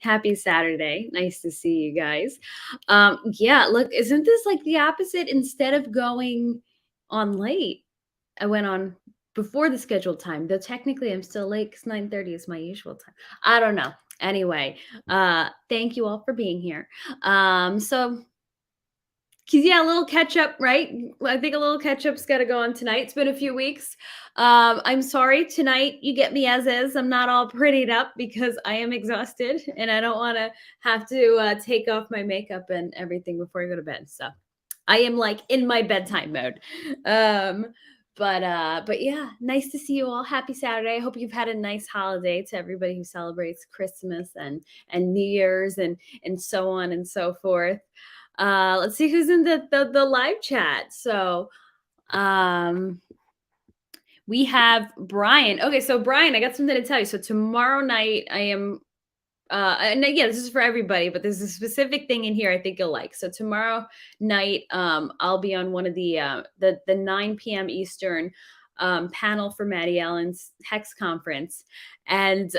Happy Saturday. Nice to see you guys. Yeah, look, isn't this like the opposite? Instead of going on late, I went on before the scheduled time, though technically I'm still late because 9:30 is my usual time. I don't know. Anyway, thank you all for being here. So 'Cause yeah, a little catch up, right? I think a little catch up's gotta go on tonight. It's been a few weeks. I'm sorry tonight you get me as is. I'm not all prettied up because I am exhausted and I don't wanna have to take off my makeup and everything before I go to bed. So I am like in my bedtime mode. Um, but yeah, nice to see you all. Happy Saturday. I hope you've had a nice holiday to everybody who celebrates Christmas and New Year's and so on and so forth. Let's see who's in the live chat. So, um, we have Brian. Okay, so Brian, I got something to tell you. So tomorrow night, I am. And yeah, this is for everybody, but there's a specific thing in here I think you'll like. So tomorrow night, I'll be on one of the 9 p.m. Eastern panel for Maddie Allen's Hex conference, and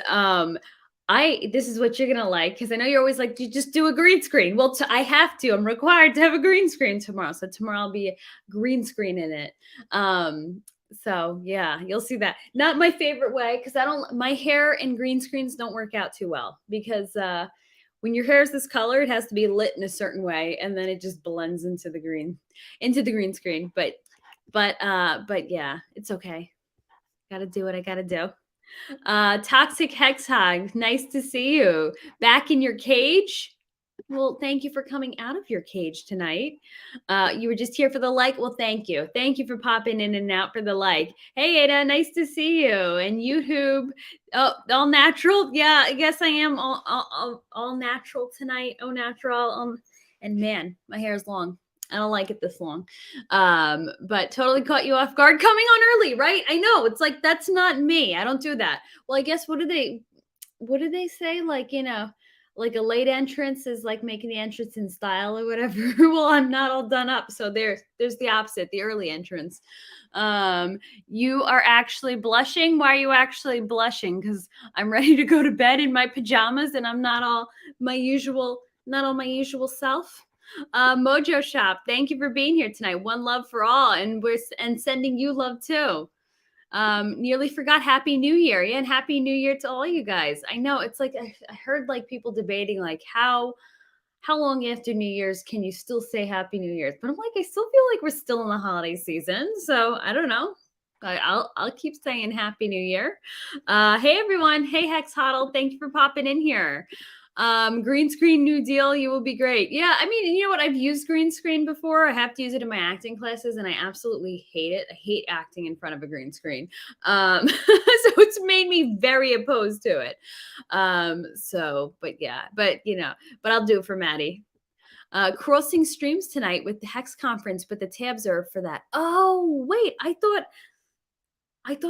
this is what you're gonna like because I know you're always like, you just do a green screen. Well, I have to. I'm required to have a green screen tomorrow. So tomorrow I'll be green screen in it. So yeah, you'll see that. Not my favorite way because I don't. My hair and green screens don't work out too well because when your hair is this color, it has to be lit in a certain way, and then it just blends into the green screen. But yeah, it's okay. Got to do what I got to do. Toxic Hexhog, nice to see you. Back in your cage? Well, thank you for coming out of your cage tonight. You were just here for the like. Well, thank you. Thank you for popping in and out for the like. Hey, Ada, nice to see you. And YouTube, oh, all natural. Yeah, I guess I am all natural tonight. Oh, natural. And man, my hair is long. I don't like it this long. But totally caught you off guard coming on early, right? I know. It's like that's not me. I don't do that. Well, I guess what do they say? Like, like a late entrance is like making the entrance in style or whatever. Well, I'm not all done up. So there's the opposite, the early entrance. You are actually blushing. Why are you actually blushing? Because I'm ready to go to bed in my pajamas and I'm not all my usual self. Mojo Shop, thank you for being here tonight. One love for all, and sending you love too. Nearly forgot Happy New Year. Yeah, and Happy New Year to all you guys. I know it's like I heard like people debating like how long after New Year's can you still say Happy New Year's? But I'm like, I still feel like we're still in the holiday season, so I don't know. I'll keep saying Happy New Year. Hey everyone. Hey Hex Huddle. Thank you for popping in here. Green screen new deal, you will be great. Yeah, I mean, you know what, I've used green screen before. I have to use it in my acting classes and I absolutely hate it. I hate acting in front of a green screen. So it's made me very opposed to it. But I'll do it for Maddie. Crossing streams tonight with the Hex conference, but the tabs are for that. Oh wait, I thought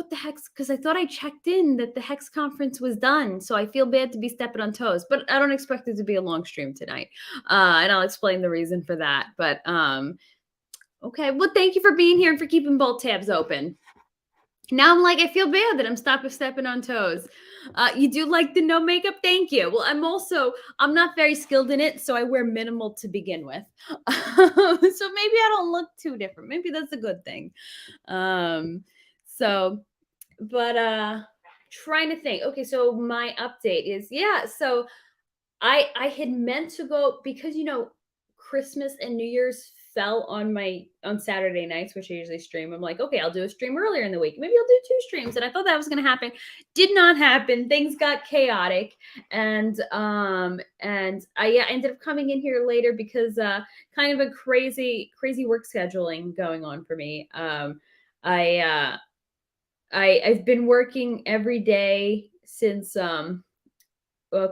the Hex, because I thought I checked in that the Hex conference was done. So I feel bad to be stepping on toes, but I don't expect it to be a long stream tonight. And I'll explain the reason for that. But okay. Well, thank you for being here and for keeping both tabs open. Now I'm like, I feel bad that I'm stepping on toes. You do like the no makeup? Thank you. Well, I'm not very skilled in it, so I wear minimal to begin with. So maybe I don't look too different. Maybe that's a good thing. Trying to think. Okay, so my update is so I had meant to go because Christmas and New Year's fell on Saturday nights, which I usually stream. I'm like, okay, I'll do a stream earlier in the week. Maybe I'll do 2 streams. And I thought that was gonna happen. Did not happen. Things got chaotic. And I ended up coming in here later because kind of a crazy work scheduling going on for me. I've been working every day since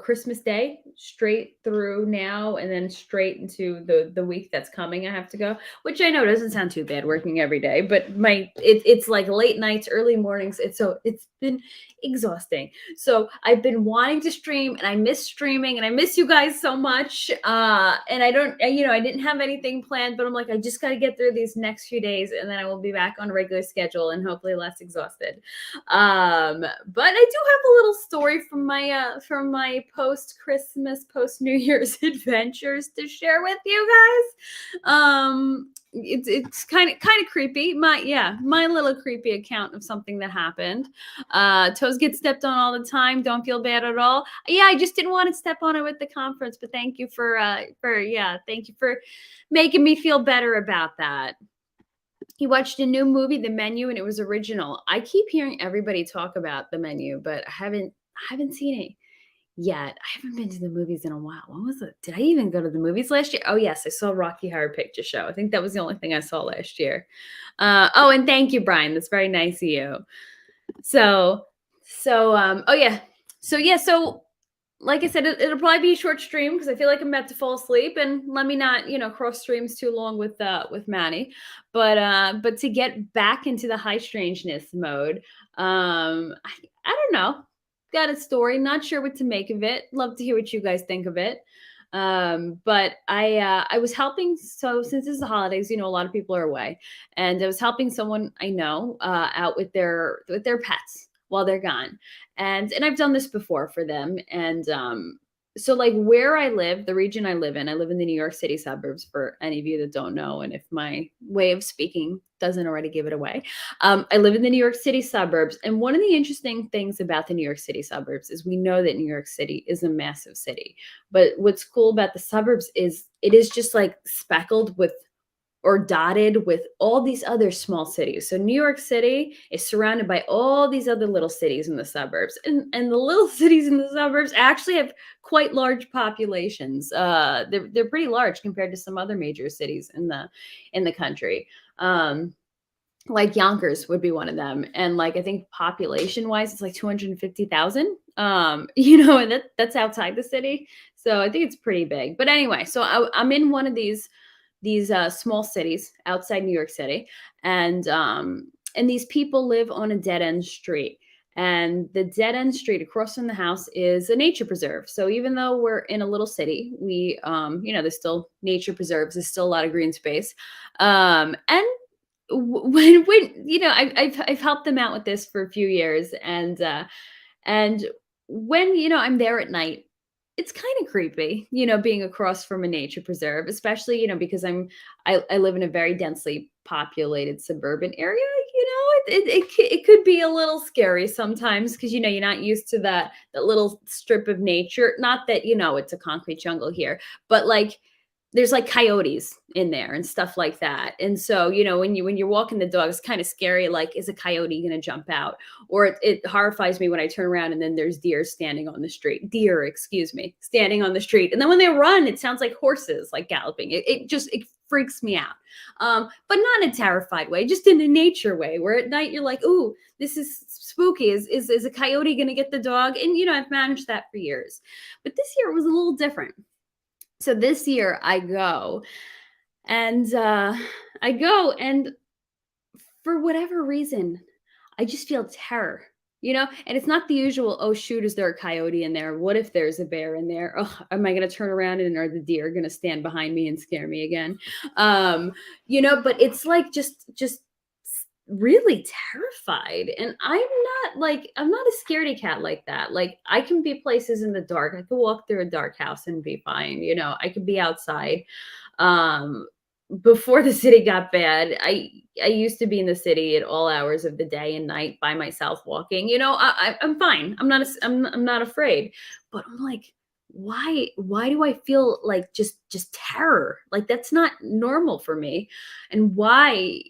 Christmas Day straight through now and then straight into the week that's coming. I have to go, which I know doesn't sound too bad working every day, but it's like late nights, early mornings. It's been exhausting. So I've been wanting to stream and I miss streaming and I miss you guys so much. And I didn't have anything planned, but I'm like, I just got to get through these next few days and then I will be back on a regular schedule and hopefully less exhausted. But I do have a little story from my my post-Christmas, post-New Year's adventures to share with you guys. It's kind of creepy. My little creepy account of something that happened. Toes get stepped on all the time. Don't feel bad at all. Yeah, I just didn't want to step on it with the conference, but thank you thank you for making me feel better about that. He watched a new movie, The Menu, and it was original. I keep hearing everybody talk about The Menu, but I haven't seen it yet. I haven't been to the movies in a while. When was it? Did I even go to the movies last year? Oh yes, I saw Rocky Horror Picture Show. I think that was the only thing I saw last year. Oh, and thank you, Brian. That's very nice of you. Oh yeah. So like I said, it'll probably be a short stream because I feel like I'm about to fall asleep. And let me not, cross streams too long with Manny. But to get back into the high strangeness mode, I don't know. Got a story, not sure what to make of it. Love to hear what you guys think of it. But I was helping. So since it's the holidays, a lot of people are away, and I was helping someone I know out with their pets while they're gone. And I've done this before for them. And so like where I live, the region I live in the New York City suburbs, for any of you that don't know, and if my way of speaking doesn't already give it away. I live in the New York City suburbs. And one of the interesting things about the New York City suburbs is we know that New York City is a massive city. But what's cool about the suburbs is it is just like speckled with or dotted with all these other small cities. So New York City is surrounded by all these other little cities in the suburbs. And the little cities in the suburbs actually have quite large populations. They're pretty large compared to some other major cities in the country. Like Yonkers would be one of them. And like I think population wise, it's like 250,000. And that's outside the city. So I think it's pretty big. But anyway, so I'm in one of these small cities outside New York City, and these people live on a dead end street. And the dead end street across from the house is a nature preserve. So even though we're in a little city, we, there's still nature preserves. There's still a lot of green space. And I've helped them out with this for a few years, and when I'm there at night, it's kind of creepy, being across from a nature preserve, especially, because I live in a very densely populated suburban area. It could be a little scary sometimes because, you're not used to that little strip of nature. Not that, it's a concrete jungle here, but like there's like coyotes in there and stuff like that. And so, when you're walking the dog, it's kind of scary. Like, is a coyote going to jump out? Or it horrifies me when I turn around and then there's deer, standing on the street. Standing on the street. And then when they run, it sounds like horses, like galloping. It freaks me out. But not in a terrified way, just in a nature way, where at night you're like, ooh, this is spooky. Is a coyote going to get the dog? And, I've managed that for years. But this year it was a little different. So this year I go and for whatever reason, I just feel terror, and it's not the usual, oh shoot, is there a coyote in there? What if there's a bear in there? Oh, am I going to turn around and are the deer going to stand behind me and scare me again? But it's like just really terrified. And I'm not a scaredy cat like that. Like, I can be places in the dark. I could walk through a dark house and be fine. I could be outside. Before the city got bad, I used to be in the city at all hours of the day and night by myself walking. I'm fine. I'm not afraid. But I'm like, why do I feel like just terror? Like, that's not normal for me. And why,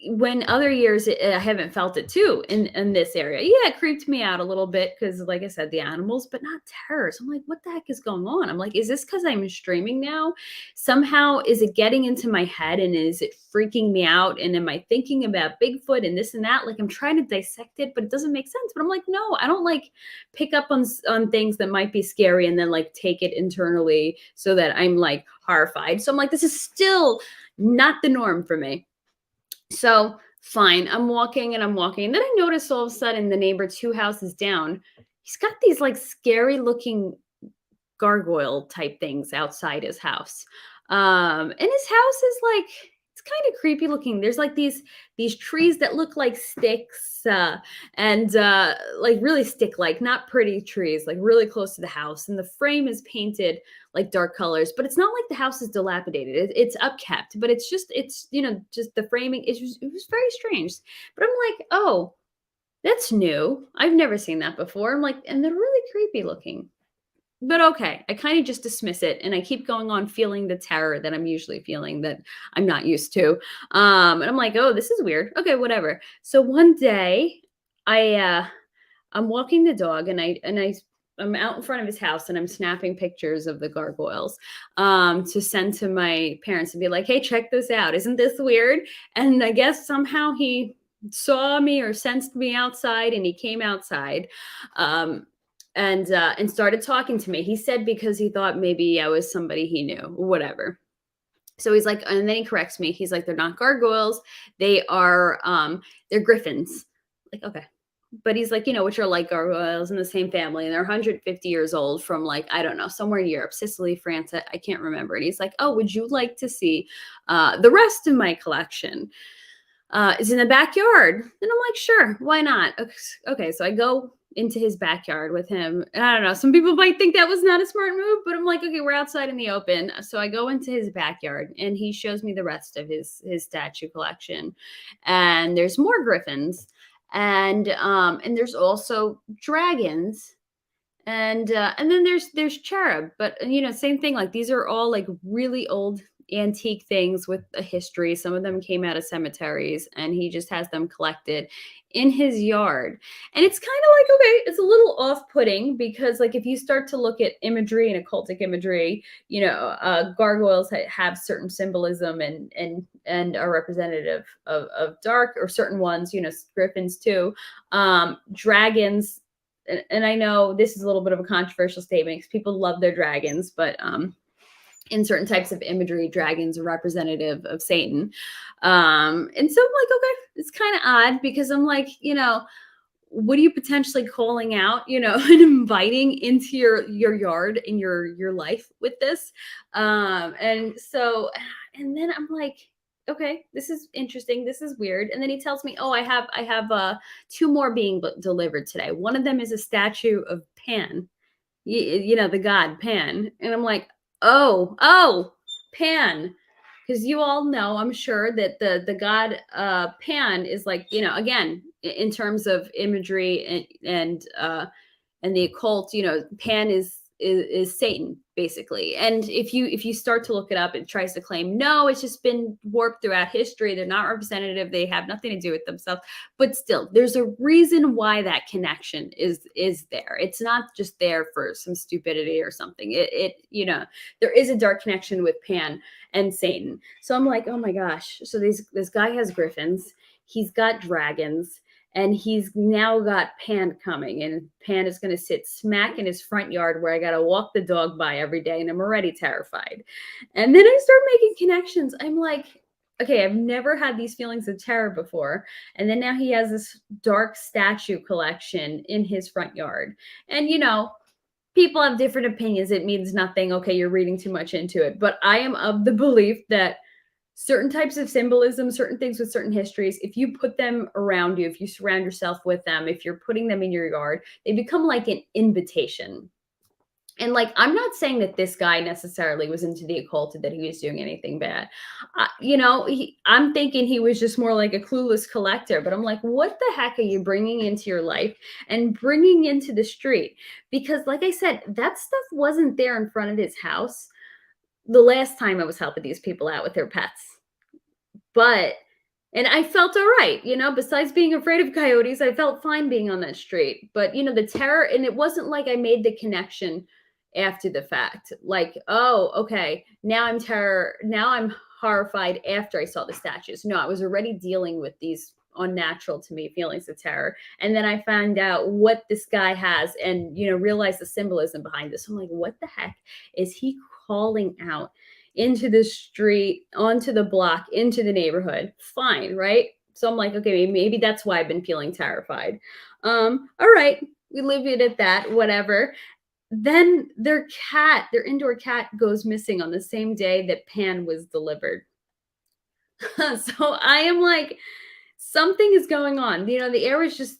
when other years I haven't felt it too in this area. Yeah, it creeped me out a little bit because, like I said, the animals, but not terror. So I'm like, what the heck is going on? I'm like, is this because I'm streaming now? Somehow, is it getting into my head and is it freaking me out? And am I thinking about Bigfoot and this and that? Like, I'm trying to dissect it, but it doesn't make sense. But I'm like, no, I don't like pick up on things that might be scary and then like take it internally so that I'm like horrified. So I'm like, this is still not the norm for me. So fine, I'm walking. And then I notice all of a sudden the neighbor 2 houses down, he's got these like scary looking gargoyle type things outside his house. And his house is like, it's kind of creepy looking. There's like these trees that look like sticks, and like really stick like, not pretty trees, like really close to the house. And the frame is painted like dark colors, but it's not like the house is dilapidated. It's upkept, but it's just the framing. It was very strange. But I'm like, oh, that's new. I've never seen that before. I'm like, and they're really creepy looking. But okay, I kind of just dismiss it and I keep going on feeling the terror that I'm usually feeling that I'm not used to. And I'm like, oh, this is weird. Okay, whatever. So one day I'm walking the dog I'm out in front of his house and I'm snapping pictures of the gargoyles to send to my parents and be like, hey, check this out. Isn't this weird? And I guess somehow he saw me or sensed me outside and he came outside. Um, and started talking to me. He said because he thought maybe I was somebody he knew, whatever. So he's like, and then he corrects me. He's like, they're not gargoyles, they're griffins. Like, okay. But he's like, which are like gargoyles in the same family, and they're 150 years old from like, I don't know, somewhere in Europe, Sicily, France, I can't remember. And he's like, oh, would you like to see the rest of my collection? Is in the backyard. And I'm like, sure, why not? Okay, so I go into his backyard with him. And I don't know, some people might think that was not a smart move, but I'm like, okay, we're outside in the open. So I go into his backyard and he shows me the rest of his statue collection. And there's more griffins and there's also dragons and then there's cherub, but same thing. Like these are all like really old antique things with a history. Some of them came out of cemeteries, and he just has them collected in his yard. And it's kind of like, okay, it's a little off-putting because like if you start to look at imagery and occultic imagery, gargoyles have certain symbolism and are representative of dark, or certain ones, griffins too, dragons. And I know this is a little bit of a controversial statement because people love their dragons, but in certain types of imagery, dragons are representative of Satan. And so I'm like, okay, it's kind of odd because I'm like, what are you potentially calling out, and inviting into your yard in your life with this? And then I'm like, okay, this is interesting. This is weird. And then he tells me, oh, I have two more being delivered today. One of them is a statue of Pan, the god Pan. And I'm like, oh, Pan. Because you all know, I'm sure, that the god Pan is like, again, in terms of imagery and the occult, Pan is Satan basically. And if you start to look it up, it tries to claim no, it's just been warped throughout history. They're not representative. They have nothing to do with themselves. But still, there's a reason why that connection is there. It's not just there for some stupidity or something. There is a dark connection with Pan and Satan. So I'm like, oh my gosh. So this guy has griffins. He's got dragons. And he's now got Pan coming, and Pan is going to sit smack in his front yard where I got to walk the dog by every day, and I'm already terrified. And then I start making connections. I'm like, okay, I've never had these feelings of terror before. And then now he has this dark statue collection in his front yard. And, people have different opinions. It means nothing. Okay, you're reading too much into it. But I am of the belief that certain types of symbolism, certain things with certain histories, if you put them around you, if you surround yourself with them, if you're putting them in your yard, they become like an invitation. And like, I'm not saying that this guy necessarily was into the occult or that he was doing anything bad. I'm thinking he was just more like a clueless collector. But I'm like, what the heck are you bringing into your life and bringing into the street? Because like I said, that stuff wasn't there in front of his house the last time I was helping these people out with their pets. And I felt all right, besides being afraid of coyotes, I felt fine being on that street. But, the terror, and it wasn't like I made the connection after the fact. Like, oh, okay, now I'm horrified after I saw the statues. No, I was already dealing with these unnatural to me feelings of terror. And then I found out what this guy has and, realize the symbolism behind this. I'm like, what the heck is he calling out into the street, onto the block, into the neighborhood? Fine, right? So I'm like, okay, maybe that's why I've been feeling terrified. All right, we leave it at that, whatever. Then their indoor cat goes missing on the same day that Pan was delivered. So I am like, something is going on. The air was just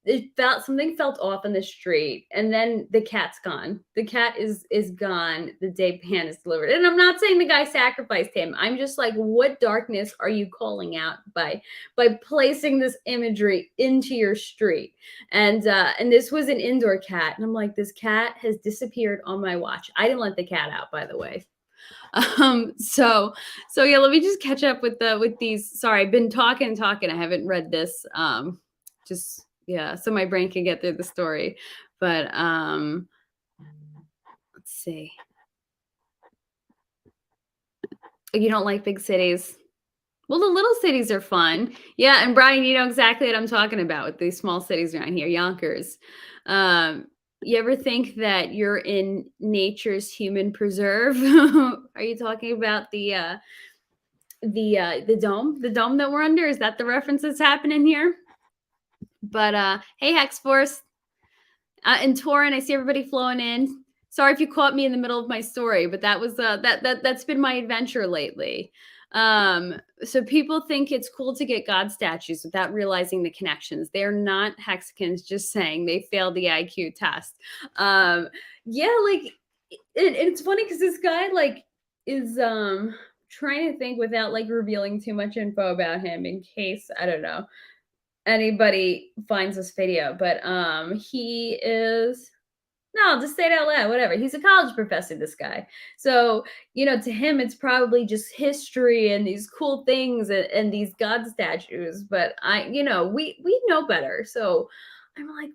it felt something felt off in the street, and then the cat's gone. The cat is gone the day Pan is delivered. And I'm not saying the guy sacrificed him. I'm just like, what darkness are you calling out by placing this imagery into your street? And this was an indoor cat, and I'm like, this cat has disappeared on my watch. I didn't let the cat out, by the way. So yeah, let me just catch up with these. Sorry, I've been talking. I haven't read this. Just yeah, so my brain can get through the story. But let's see. You don't like big cities? Well, the little cities are fun. Yeah, and Brian, you know exactly what I'm talking about with these small cities around here, Yonkers. Um, you ever think that you're in nature's human preserve? Are you talking about the dome that we're under? Is that the reference that's happening here? But hey, Hex Force and Torin, I see everybody flowing in. Sorry if you caught me in the middle of my story, but that was that's been my adventure lately. So people think it's cool to get God statues without realizing the connections. They're not Hexicans, just saying they failed the IQ test. Yeah, like it's funny because this guy like is trying to think without like revealing too much info about him in case, I don't know, anybody finds this video. But he is, no, I'll just say it out loud, whatever. He's a college professor, this guy. So, to him, it's probably just history and these cool things and these God statues. But we know better. So I'm like,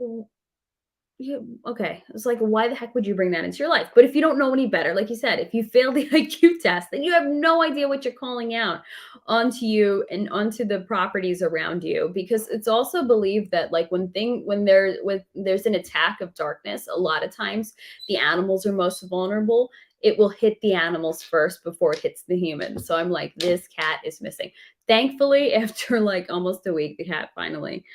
yeah, okay. It's like, why the heck would you bring that into your life? But if you don't know any better, like you said, if you fail the IQ test, then you have no idea what you're calling out onto you and onto the properties around you. Because it's also believed that like when there's an attack of darkness, a lot of times the animals are most vulnerable. It will hit the animals first before it hits the humans. So I'm like, this cat is missing. Thankfully, after like almost a week, the cat finally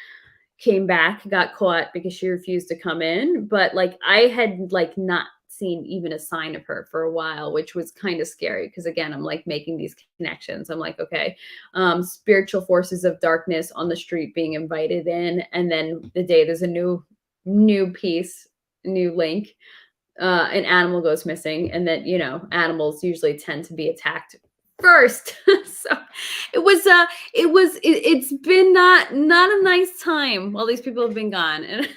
came back, got caught because she refused to come in. But like I had like not seen even a sign of her for a while, which was kind of scary because again, I'm like making these connections. I'm like, okay, spiritual forces of darkness on the street being invited in, and then the day there's a new piece, new link, an animal goes missing, and then animals usually tend to be attacked first. So it's been not a nice time while these people have been gone. And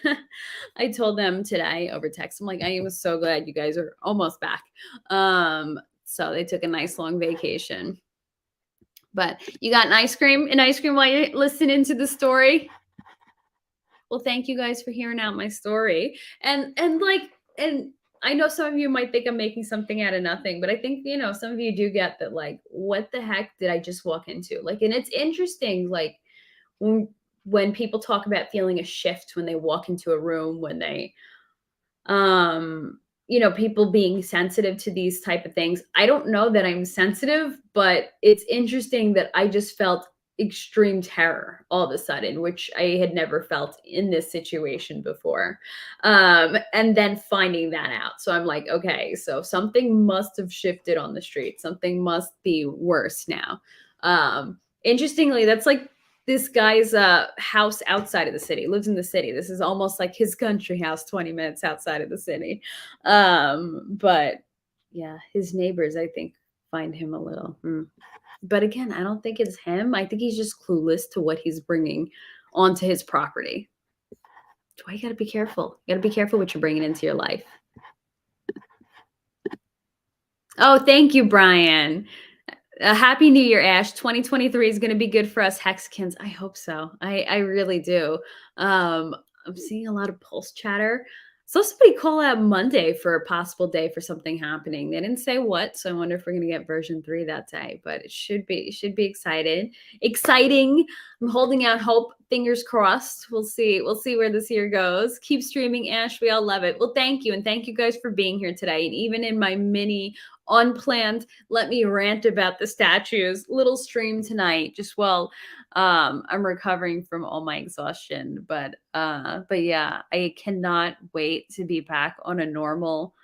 I told them today over text, I'm like, I am so glad you guys are almost back. So they took a nice long vacation. But you got an ice cream while you're listening to the story. Well, thank you guys for hearing out my story. And I know some of you might think I'm making something out of nothing, but I think, some of you do get that, like, what the heck did I just walk into? Like, and it's interesting, like, when people talk about feeling a shift when they walk into a room, when they people being sensitive to these type of things. I don't know that I'm sensitive, but it's interesting that I just felt extreme terror all of a sudden, which I had never felt in this situation before. And then finding that out. So I'm like, okay, so something must have shifted on the street. Something must be worse now. Interestingly, that's like this guy's house outside of the city, lives in the city. This is almost like his country house 20 minutes outside of the city. But yeah, his neighbors, I think, find him a little. But again, I don't think it's him. I think he's just clueless to what he's bringing onto his property. So you got to be careful. You got to be careful what you're bringing into your life. Oh, thank you, Brian. Happy New Year, Ash. 2023 is going to be good for us Hexicans. I hope so. I really do. I'm seeing a lot of pulse chatter. So somebody call out Monday for a possible day for something happening. They didn't say what, so I wonder if we're going to get version 3 that day. But it should be exciting. I'm holding out hope. Fingers crossed. We'll see. We'll see where this year goes. Keep streaming, Ash. We all love it. Well, thank you, and thank you guys for being here today. And even in my mini unplanned, let me rant about the statues little stream tonight, just while I'm recovering from all my exhaustion. But yeah, I cannot wait to be back on a normal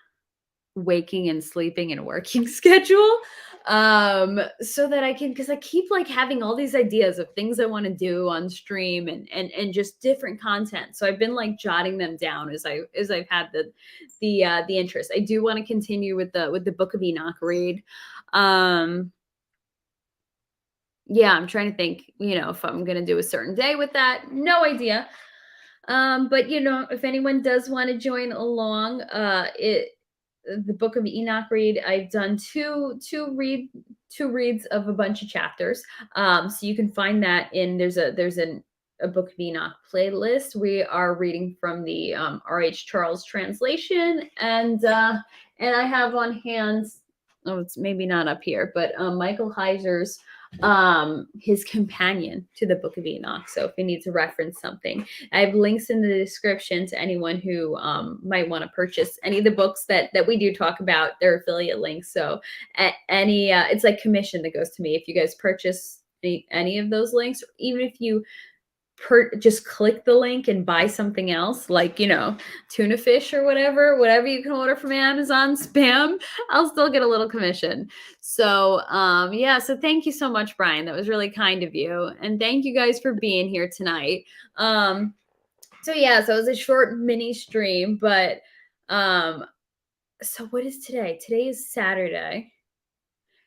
waking and sleeping and working schedule, so that I can, because I keep like having all these ideas of things I want to do on stream, and just different content. So I've been like jotting them down as I've had the interest. I do want to continue with the Book of Enoch read. um yeah, I'm trying to think, if I'm gonna do a certain day with that. No idea. But if anyone does want to join along, the Book of Enoch read, I've done two reads of a bunch of chapters. So you can find that in a Book of Enoch playlist. We are reading from the R.H. Charles translation, and I have on hand. Oh, it's maybe not up here, but Michael Heiser's his companion to the Book of Enoch. So if you need to reference something, I have links in the description to anyone who might want to purchase any of the books that we do talk about. They're affiliate links. So any it's like commission that goes to me if you guys purchase any of those links, even if you just click the link and buy something else, like tuna fish or whatever you can order from Amazon spam, I'll still get a little commission. So yeah, so thank you so much, Brian. That was really kind of you, and thank you guys for being here tonight. So yeah, so it was a short mini stream, but so what is today? Today is Saturday.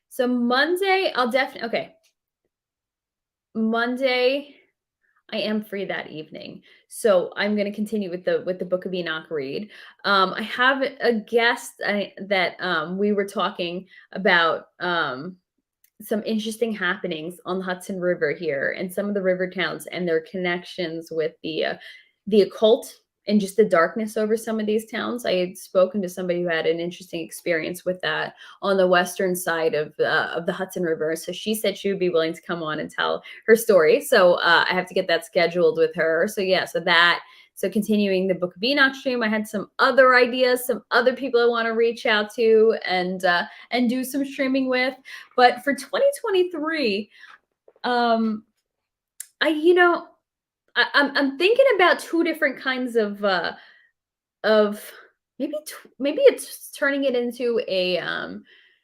So Monday, I'll definitely, okay, Monday I am free that evening. So I'm going to continue with the Book of Enoch read. I have a guest that we were talking about some interesting happenings on the Hudson River here, and some of the river towns and their connections with the occult and just the darkness over some of these towns. I had spoken to somebody who had an interesting experience with that on the western side of the Hudson River. So she said she would be willing to come on and tell her story. So I have to get that scheduled with her. So yeah, so continuing the Book of Enoch stream, I had some other ideas, some other people I want to reach out to and do some streaming with. But for 2023, I you know I'm thinking about two different kinds of maybe it's turning it into a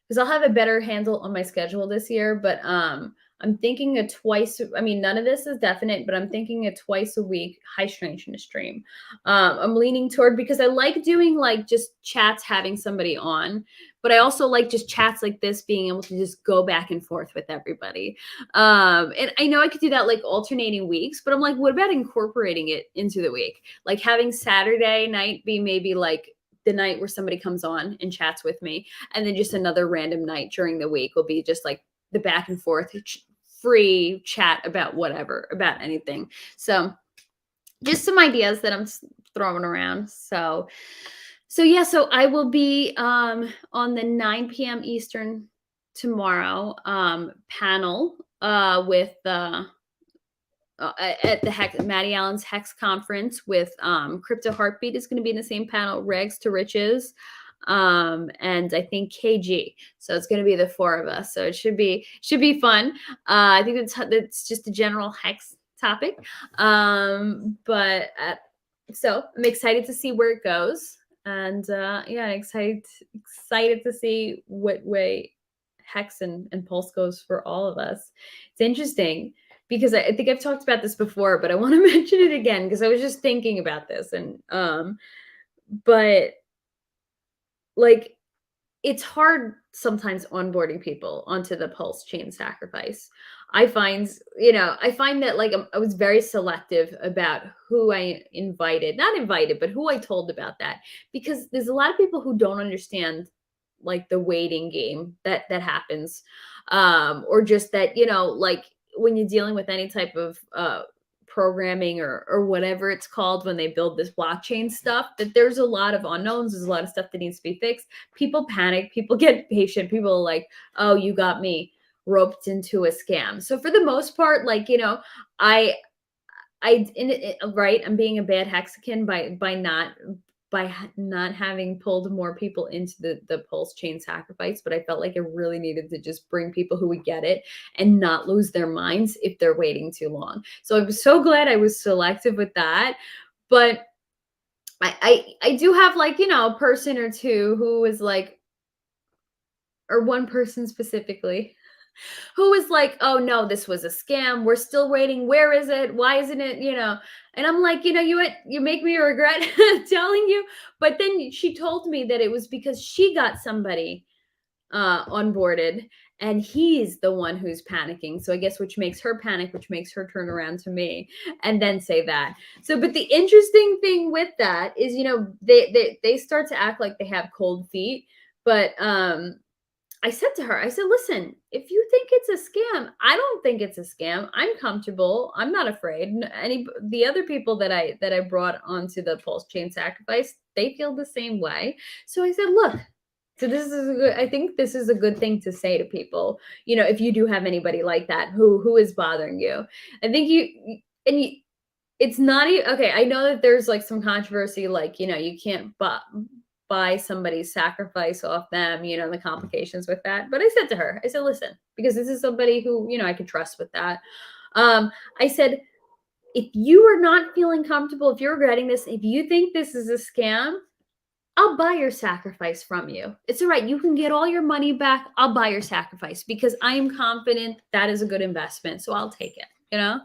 because I'll have a better handle on my schedule this year, but I'm thinking a twice, I mean, none of this is definite, but I'm thinking a twice a week high strangeness stream. I'm leaning toward, because I like doing like just chats, having somebody on, but I also like just chats like this, being able to just go back and forth with everybody. And I know I could do that like alternating weeks, but I'm like, what about incorporating it into the week? Like having Saturday night be maybe like the night where somebody comes on and chats with me, and then just another random night during the week will be just like the back and forth free chat about whatever, about anything. So just some ideas that I'm throwing around. So yeah, so I will be on the 9 p.m. Eastern tomorrow panel with at the Maddie Allen's Hex conference with Crypto Heartbeat is going to be in the same panel, Regs to Riches, and I think KG. So it's going to be the four of us. So it should be fun. I think it's just a general Hex topic. But so I'm excited to see where it goes, and yeah, excited to see what way Hex and Pulse goes for all of us. It's interesting, because I think I've talked about this before, but I want to mention it again because I was just thinking about this, and but like it's hard sometimes onboarding people onto the Pulse chain sacrifice. I find that like I was very selective about who I invited, not invited, but who I told about that, because there's a lot of people who don't understand like the waiting game that happens, or just that, like when you're dealing with any type of programming or whatever it's called, when they build this blockchain stuff, that there's a lot of unknowns, there's a lot of stuff that needs to be fixed. People panic, people get patient, people are like, oh, you got me roped into a scam. So for the most part, like, I right, I'm being a bad hexagon by not having pulled more people into the Pulse chain sacrifice, but I felt like I really needed to just bring people who would get it and not lose their minds if they're waiting too long. So I was so glad I was selective with that. But I do have, like, a person or two who is like, or one person specifically who was like, "Oh no, this was a scam. We're still waiting. Where is it? Why isn't it?" And I'm like, you make me regret telling you. But then she told me that it was because she got somebody onboarded, and he's the one who's panicking. So I guess, which makes her panic, which makes her turn around to me and then say that. So, but the interesting thing with that is, they start to act like they have cold feet, but I said to her, I said, "Listen, if you think it's a scam, I don't think it's a scam. I'm comfortable. I'm not afraid. Any the other people that I brought onto the pulse chain sacrifice, they feel the same way." So I said, "Look, so this is a good, I think this is a good thing to say to people. If you do have anybody like that who is bothering you, I think and you, it's not even okay. I know that there's like some controversy, like, you can't buy somebody's sacrifice off them, the complications with that. But I said to her, I said, "Listen, because this is somebody who, I can trust with that." I said, "If you are not feeling comfortable, if you're regretting this, if you think this is a scam, I'll buy your sacrifice from you. It's all right. You can get all your money back. I'll buy your sacrifice because I am confident that is a good investment. So I'll take it, you know?"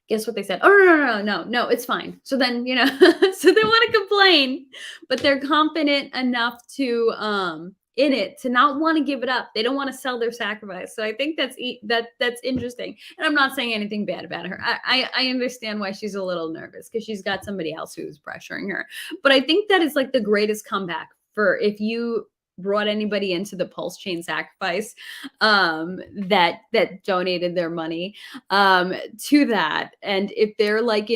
Guess what they said? "Oh, no, no, no, no, no, it's fine." So then, so they want to complain, but they're confident enough to in it to not want to give it up. They don't want to sell their sacrifice. So I think that's interesting. And I'm not saying anything bad about her. I understand why she's a little nervous because she's got somebody else who's pressuring her. But I think that is like the greatest comeback for if you brought anybody into the pulse chain sacrifice that donated their money to that. And if they're like,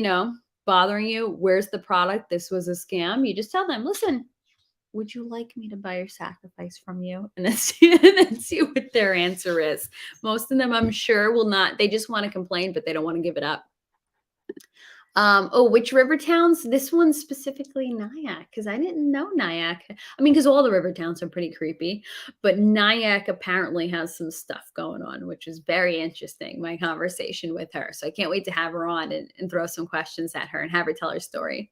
bothering you, "Where's the product? This was a scam." You just tell them, "Listen, would you like me to buy your sacrifice from you?" And then see what their answer is. Most of them, I'm sure, will not. They just want to complain, but they don't want to give it up. Oh, which river towns? This one specifically, Nyack, because I didn't know Nyack. I mean, because all the river towns are pretty creepy, but Nyack apparently has some stuff going on, which is very interesting. My conversation with her, so I can't wait to have her on and throw some questions at her and have her tell her story.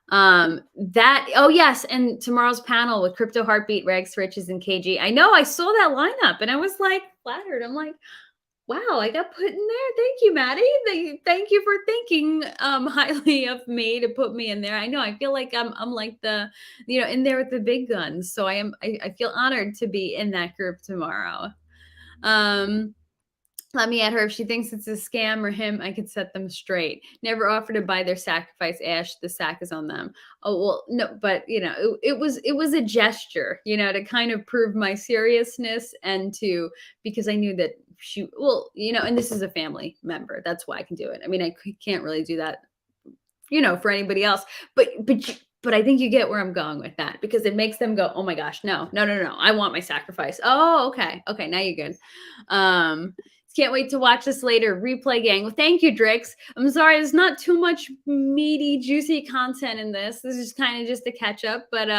Oh yes, and tomorrow's panel with Crypto Heartbeat, Rags to Riches, and KG. I know I saw that lineup, and I was like flattered. I'm like, wow, I got put in there. Thank you, Maddie. Thank you for thinking highly of me to put me in there. I know I feel like I'm like the in there with the big guns. So I feel honored to be in that group tomorrow. Um Let me at her if she thinks it's a scam or him. I could set them straight. Never offer to buy their sacrifice, Ash. The sack is on them. Oh well, no, but it was a gesture, to kind of prove my seriousness and to because I knew that and this is a family member. That's why I can do it. I mean, can't really do that, for anybody else. But I think you get where I'm going with that because it makes them go, "Oh my gosh, no, no, no, no! I want my sacrifice." Oh, okay, okay, now you're good. Can't wait to watch this later. Replay gang. Well, thank you, Drix. I'm sorry, there's not too much meaty, juicy content in this. This is kind of just a catch up, but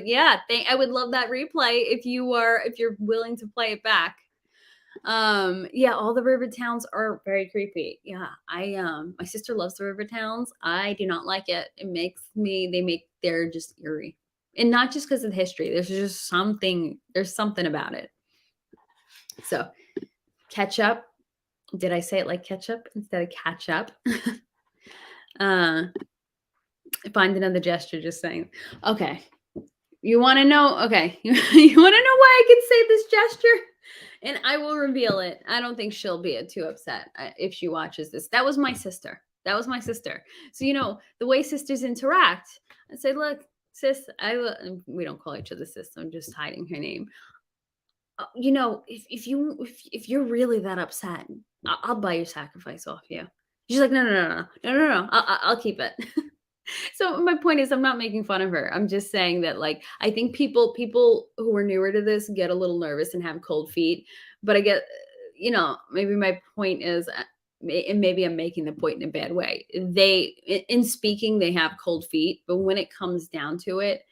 yeah, I would love that replay if you're willing to play it back. Yeah, all the river towns are very creepy. Yeah, my sister loves the river towns. I do not like it. They're just eerie. And not just because of the history. There's something about it. So catch up. Did I say it like ketchup instead of catch up? uh Find another gesture, just saying. Okay. You want to know? Okay. You want to know why I can say this gesture? And I will reveal it. I don't think she'll be too upset if she watches this. That was my sister. That was my sister. So, the way sisters interact, I say, "Look, sis, we don't call each other sis. I'm just hiding her name. If you're really that upset, I'll buy your sacrifice off you." She's like, "No, no, no, no, no, no, no. I'll keep it." So my point is, I'm not making fun of her. I'm just saying that, like, I think people who are newer to this get a little nervous and have cold feet. But I get, maybe my point is, and maybe I'm making the point in a bad way. In speaking, they have cold feet, but when it comes down to it,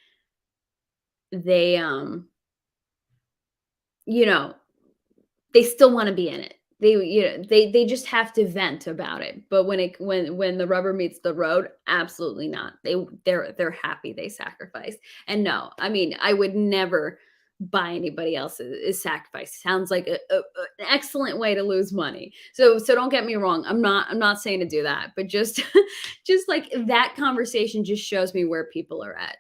they you know, they still want to be in it. they just have to vent about it. But when the rubber meets the road, absolutely not. They're happy they sacrificed. And no, I mean, I would never buy anybody else's sacrifice. Sounds like an excellent way to lose money. So don't get me wrong. I'm not saying to do that, but just just like that conversation just shows me where people are at.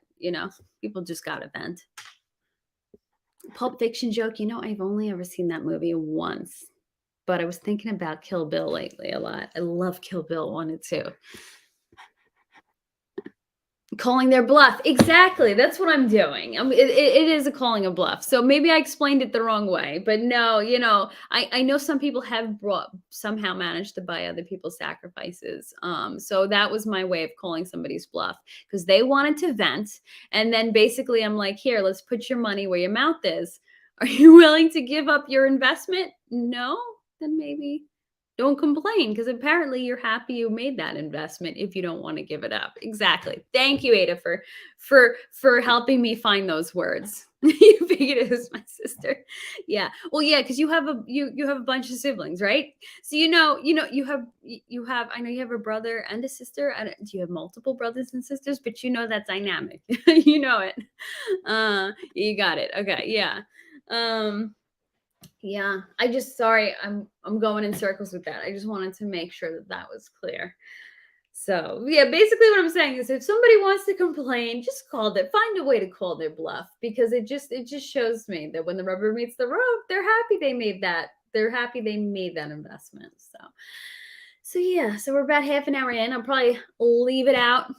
People just got to vent. Pulp Fiction joke. I've only ever seen that movie once. But I was thinking about Kill Bill lately a lot. I love Kill Bill 1 and 2. Calling their bluff. Exactly. That's what I'm doing. It is a calling a bluff. So maybe I explained it the wrong way. But no, I know some people have somehow managed to buy other people's sacrifices. So that was my way of calling somebody's bluff because they wanted to vent. And then basically I'm like, here, let's put your money where your mouth is. Are you willing to give up your investment? No? Then maybe don't complain because apparently you're happy you made that investment if you don't want to give it up. Exactly. Thank you, Ada, for helping me find those words. You figured it was my sister. Yeah. Well, yeah, because you have a bunch of siblings, right? So you have I know you have a brother and a sister. Do you have multiple brothers and sisters? But that dynamic. You know it. You got it. Okay. Yeah. Yeah, sorry, I'm going in circles with that. I just wanted to make sure that that was clear. So, yeah, basically what I'm saying is if somebody wants to complain, just find a way to call their bluff because it just shows me that when the rubber meets the road, they're happy they made that. They're happy they made that investment. So yeah, so we're about half an hour in. I'll probably leave it out.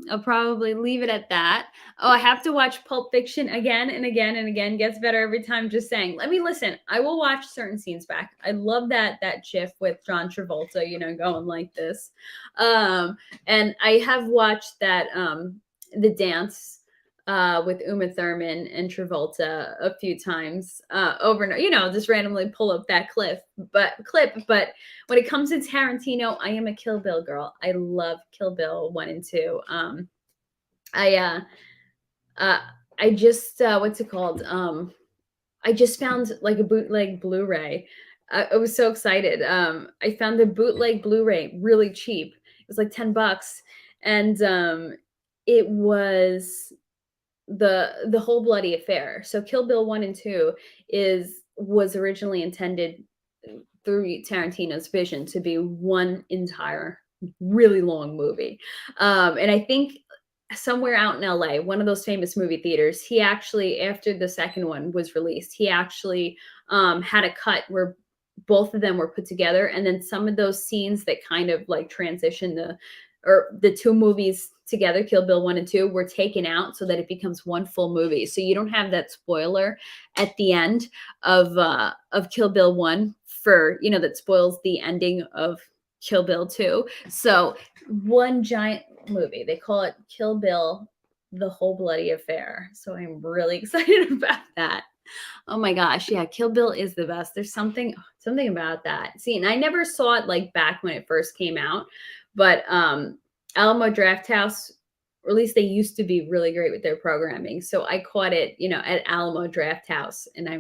I'll probably leave it at that. Oh, I have to watch Pulp Fiction again and again and again. Gets better every time. Just saying. Let me listen. I will watch certain scenes back. I love that GIF with John Travolta, going like this. And I have watched that the dance with Uma Thurman and Travolta a few times over and just randomly pull up that clip. But when it comes to Tarantino, I am a Kill Bill girl. I love Kill Bill 1 and 2. I just what's it called? I just found like a bootleg Blu-ray. I was so excited. I found the bootleg Blu-ray really cheap. It was like $10, and it was the whole bloody affair. So Kill Bill 1 and 2 was originally intended through Tarantino's vision to be one entire really long movie. And I think somewhere out in LA, one of those famous movie theaters, he actually, after the second one was released, he actually had a cut where both of them were put together. And then some of those scenes that kind of like transition the two movies together, Kill Bill 1 and 2, were taken out so that it becomes one full movie. So you don't have that spoiler at the end of Kill Bill 1 that spoils the ending of Kill Bill 2. So one giant movie. They call it Kill Bill, the whole bloody affair. So I'm really excited about that. Oh my gosh, yeah, Kill Bill is the best. There's something about that. See, and I never saw it like back when it first came out, but Alamo Drafthouse, or at least they used to be really great with their programming. So I caught it, at Alamo Drafthouse, and I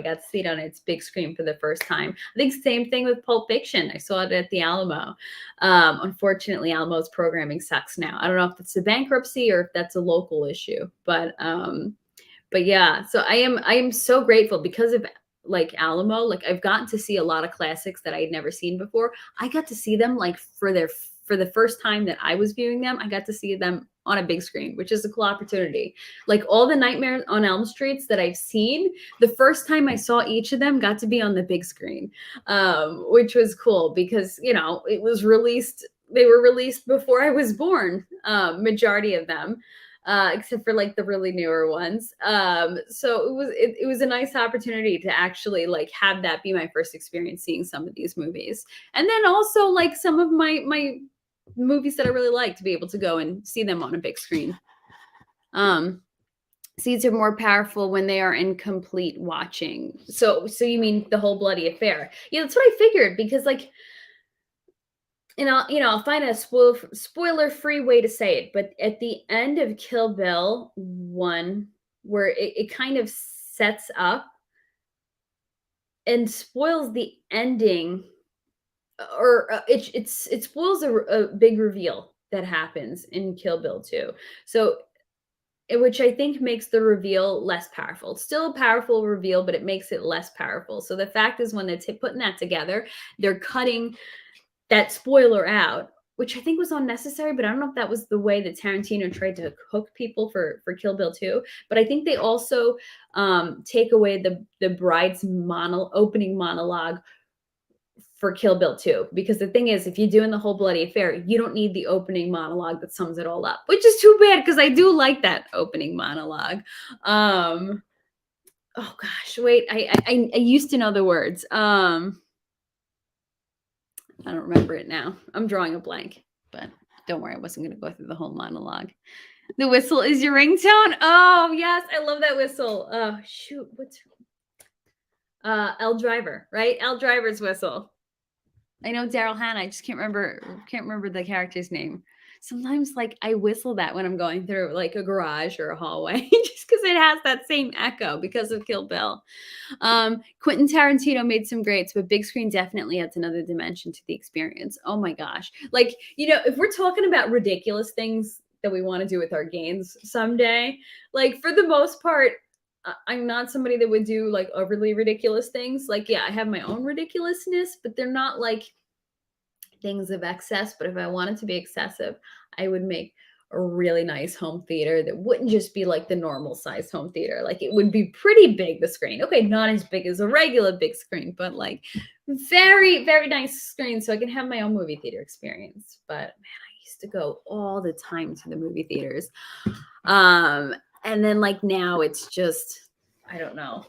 got to see it on its big screen for the first time. I think same thing with Pulp Fiction. I saw it at the Alamo. Unfortunately, Alamo's programming sucks now. I don't know if it's a bankruptcy or if that's a local issue, but yeah, so I am so grateful because of like Alamo. Like I've gotten to see a lot of classics that I had never seen before. I got to see them like for the first time that I was viewing them. I got to see them on a big screen, which is a cool opportunity. Like all the Nightmare on Elm Streets that I've seen, the first time I saw each of them got to be on the big screen, which was cool because it was released. They were released before I was born. Majority of them. Except for like the really newer ones. So it was a nice opportunity to actually like have that be my first experience seeing some of these movies. And then also like some of my movies that I really like to be able to go and see them on a big screen. Scenes are more powerful when they are in complete watching. So you mean the whole bloody affair? Yeah, that's what I figured because like, and I'll find a spoiler-free way to say it, but at the end of Kill Bill 1, where it kind of sets up and spoils the ending, or it spoils a big reveal that happens in Kill Bill 2. So, which I think makes the reveal less powerful. It's still a powerful reveal, but it makes it less powerful. So the fact is, when they're putting that together, they're cutting that spoiler out, which I think was unnecessary, but I don't know if that was the way that Tarantino tried to hook people for Kill Bill 2. But I think they also take away the bride's opening monologue for Kill Bill 2. Because the thing is, if you're doing the whole bloody affair, you don't need the opening monologue that sums it all up, which is too bad because I do like that opening monologue. Oh gosh, wait, I used to know the words. I don't remember it now. I'm drawing a blank, but don't worry, I wasn't going to go through the whole monologue. The whistle is your ringtone. Oh yes, I love that whistle. Oh shoot, what's L Driver, right? L Driver's whistle. I know Daryl Hannah. I just can't remember the character's name. Sometimes like I whistle that when I'm going through like a garage or a hallway just because it has that same echo because of Kill Bill. Quentin Tarantino made some greats, but big screen definitely adds another dimension to the experience. Oh my gosh. Like, if we're talking about ridiculous things that we want to do with our gains someday, like for the most part, I'm not somebody that would do like overly ridiculous things. Like, yeah, I have my own ridiculousness, but they're not like things of excess. But if I wanted to be excessive, I would make a really nice home theater that wouldn't just be like the normal size home theater. Like it would be pretty big, the screen. Okay, not as big as a regular big screen, but like very, very nice screen so I can have my own movie theater experience. But man, I used to go all the time to the movie theaters. And then like now it's just, I don't know,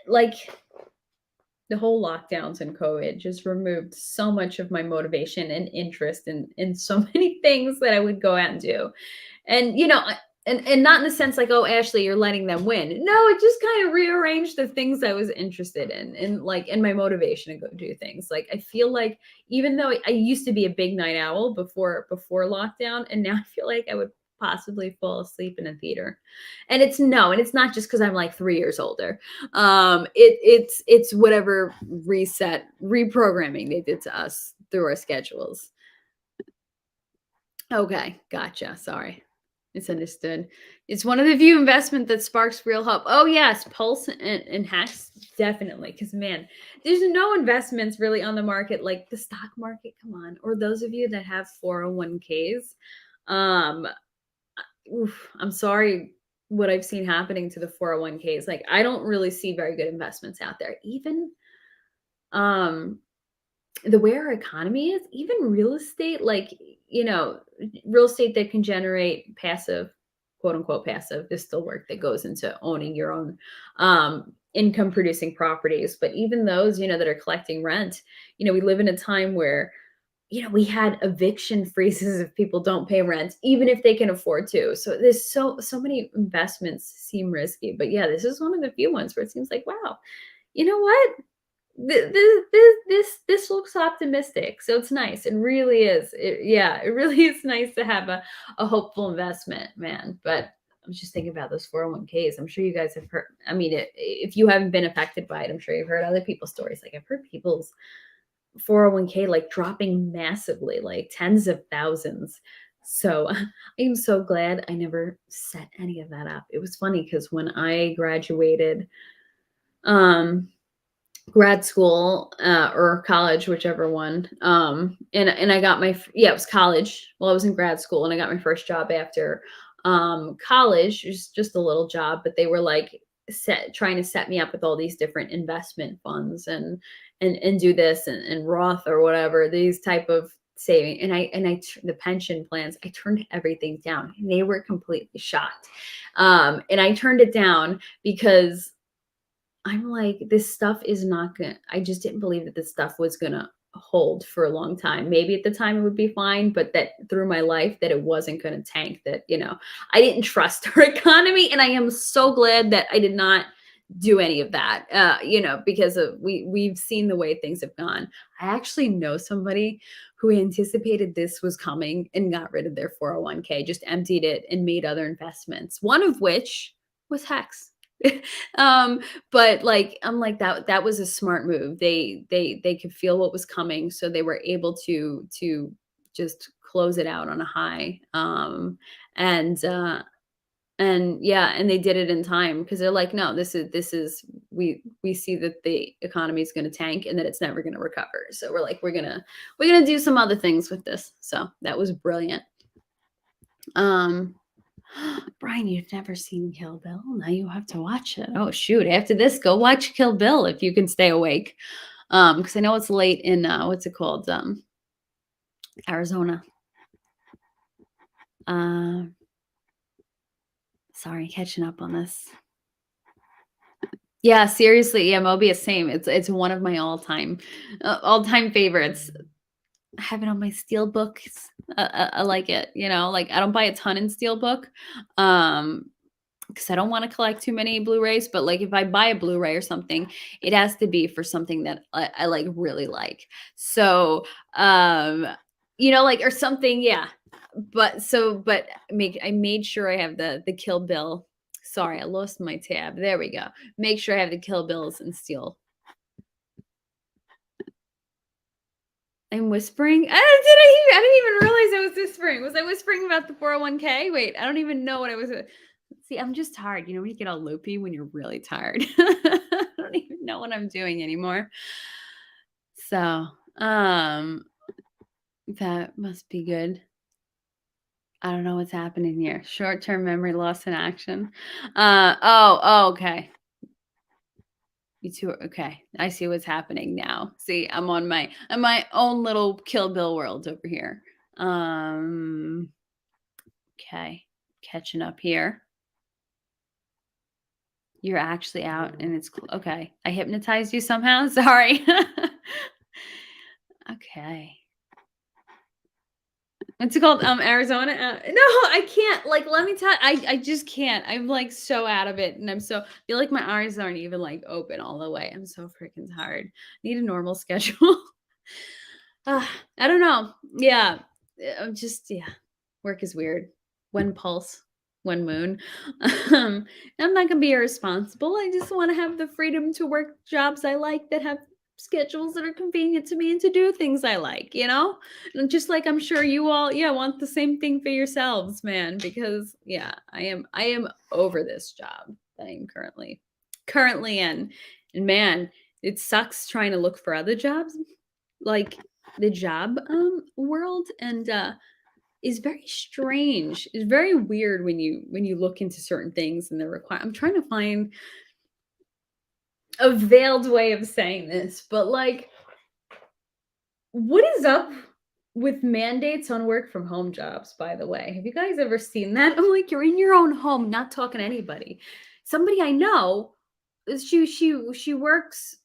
like the whole lockdowns and COVID just removed so much of my motivation and interest in so many things that I would go out and do. And and not in the sense like, oh, Ashley, you're letting them win. No, it just kind of rearranged the things I was interested in and like in my motivation to go do things. Like I feel like even though I used to be a big night owl before lockdown, and now I feel like I would possibly fall asleep in a theater. And it's not just because I'm like 3 years older. It's whatever reprogramming they did to us through our schedules. Okay, gotcha. Sorry. Misunderstood. It's one of the few investment that sparks real hope. Oh yes, Pulse and Hacks, definitely. Because man, there's no investments really on the market like the stock market. Come on, or those of you that have 401ks. I'm sorry what I've seen happening to the 401ks. Like I don't really see very good investments out there. Even the way our economy is, even real estate, like, real estate that can generate passive, quote unquote passive, there's still work that goes into owning your own income producing properties. But even those, that are collecting rent, we live in a time where we had eviction freezes if people don't pay rent, even if they can afford to. So there's so many investments seem risky. But yeah, this is one of the few ones where it seems like, wow, you know what? This looks optimistic. So it's nice. It really is. It really is nice to have a hopeful investment, man. But I was just thinking about those 401ks. I'm sure you guys have heard. I mean, if you haven't been affected by it, I'm sure you've heard other people's stories. Like I've heard people's 401k like dropping massively, like tens of thousands. So I'm so glad I never set any of that up. It was funny because when I graduated grad school or college, whichever one, and I got it was college. Well, I was in grad school and I got my first job after college. It was just a little job, but they were like trying to set me up with all these different investment funds and do this and Roth or whatever, these type of saving. And the pension plans, I turned everything down. And they were completely shocked. And I turned it down because I'm like, this stuff is not gonna, I just didn't believe that this stuff was gonna hold for a long time. Maybe at the time it would be fine, but that through my life that it wasn't gonna tank, that, I didn't trust our economy. And I am so glad that I did not do any of that, because we've seen the way things have gone. I actually know somebody who anticipated this was coming and got rid of their 401k, just emptied it and made other investments, one of which was Hex. But, like, I'm like, that was a smart move. They could feel what was coming, so they were able to just close it out on a high, and, yeah, and they did it in time because 'cause they're like, "No, this is we see that the economy is gonna tank and that it's never gonna recover, so we're like, we're gonna do some other things with this." So, that was brilliant. Um Brian, you've never seen Kill Bill? Now you have to watch it. Oh shoot. After this, go watch Kill Bill if you can stay awake. Because I know it's late in what's it called? Arizona. Uh Sorry, catching up on this. Yeah, seriously. Yeah, Mobius, same. It's one of my all-time favorites. I have it on my steel books. I like it, like I don't buy a ton in steelbook. Um, because I don't want to collect too many Blu-rays, but like if I buy a Blu-ray or something, it has to be for something that I like really like. So, like or something, yeah. But I made sure I have the Kill Bill. Sorry, I lost my tab. There we go. Make sure I have the Kill Bills and steel. I'm whispering. I didn't even realize I was whispering. Was I whispering about the 401k? Wait, I don't even know what I was. See, I'm just tired. When you get all loopy when you're really tired. I don't even know what I'm doing anymore. So, that must be good. I don't know what's happening here. Short-term memory loss in action. Okay. You two okay. I see what's happening now. See, I'm on my own little Kill Bill world over here. Um, okay. Catching up here. You're actually out and it's okay. I hypnotized you somehow. Sorry. Okay. What's it called? Arizona. No, I can't. Like, let me tell. I just can't. I'm like so out of it, and feel like my eyes aren't even like open all the way. I'm so freaking tired. Need a normal schedule. I don't know. Yeah, I'm just yeah. Work is weird. One pulse, one moon. Um, I'm not gonna be irresponsible. I just want to have the freedom to work jobs I like that have schedules that are convenient to me and to do things I like. And just like I'm sure you all, yeah, want the same thing for yourselves, man. Because yeah, I am over this job that I'm currently in, and man, it sucks trying to look for other jobs, like the job world, and is very strange. It's very weird when you look into certain things and the require. I'm trying to find a veiled way of saying this, but like, what is up with mandates on work from home jobs? By the way, have you guys ever seen that? I'm like, you're in your own home, not talking to anybody. Somebody I know, she works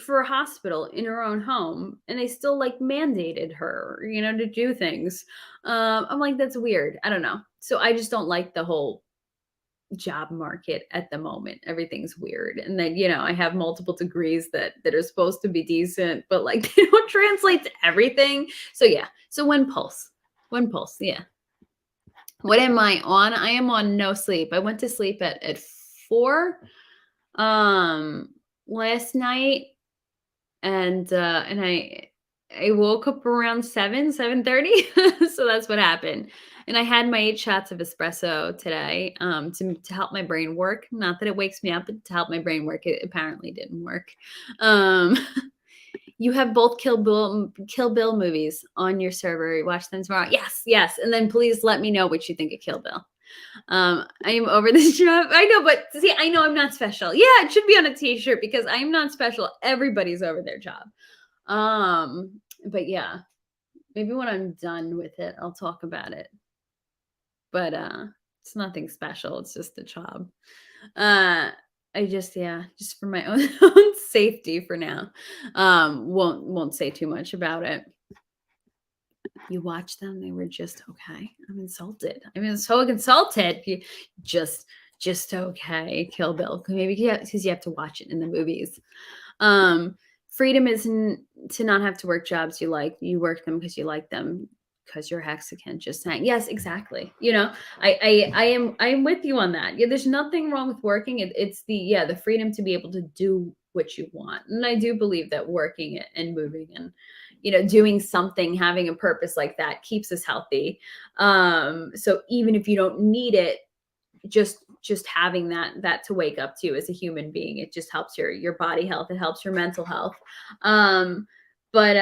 for a hospital in her own home, and they still like mandated her, to do things. I'm like, that's weird. I don't know. So I just don't like the whole job market at the moment. Everything's weird. And then, I have multiple degrees that are supposed to be decent, but like they don't translate to everything. So yeah. So one pulse. One pulse. Yeah. What am I on? I am on no sleep. I went to sleep at 4 last night, and I woke up around 7:30. So that's what happened. And I had my 8 shots of espresso today, to help my brain work. Not that it wakes me up, but to help my brain work. It apparently didn't work. Um, you have both Kill Bill movies on your server. Watch them tomorrow. Yes, yes. And then please let me know what you think of Kill Bill. I am over this job. I know, but see, I know I'm not special. Yeah, it should be on a t-shirt because I am not special. Everybody's over their job. But yeah, maybe when I'm done with it, I'll talk about it. But it's nothing special. It's just a job. Uh I just yeah, just for my own safety for now. Won't say too much about it. You watch them, they were just okay. I'm insulted. I mean, so insulted. Just just okay. Kill Bill. Maybe because you have to watch it in the movies. Um, freedom isn't to not have to work jobs you like. You work them because you like them. because you're hexagon, just saying. Yes, exactly. I am with you on that. Yeah, there's nothing wrong with working. It's the freedom to be able to do what you want. And I do believe that working and moving and doing something, having a purpose like that keeps us healthy. So even if you don't need it, just having that to wake up to as a human being, it just helps your body health. It helps your mental health. But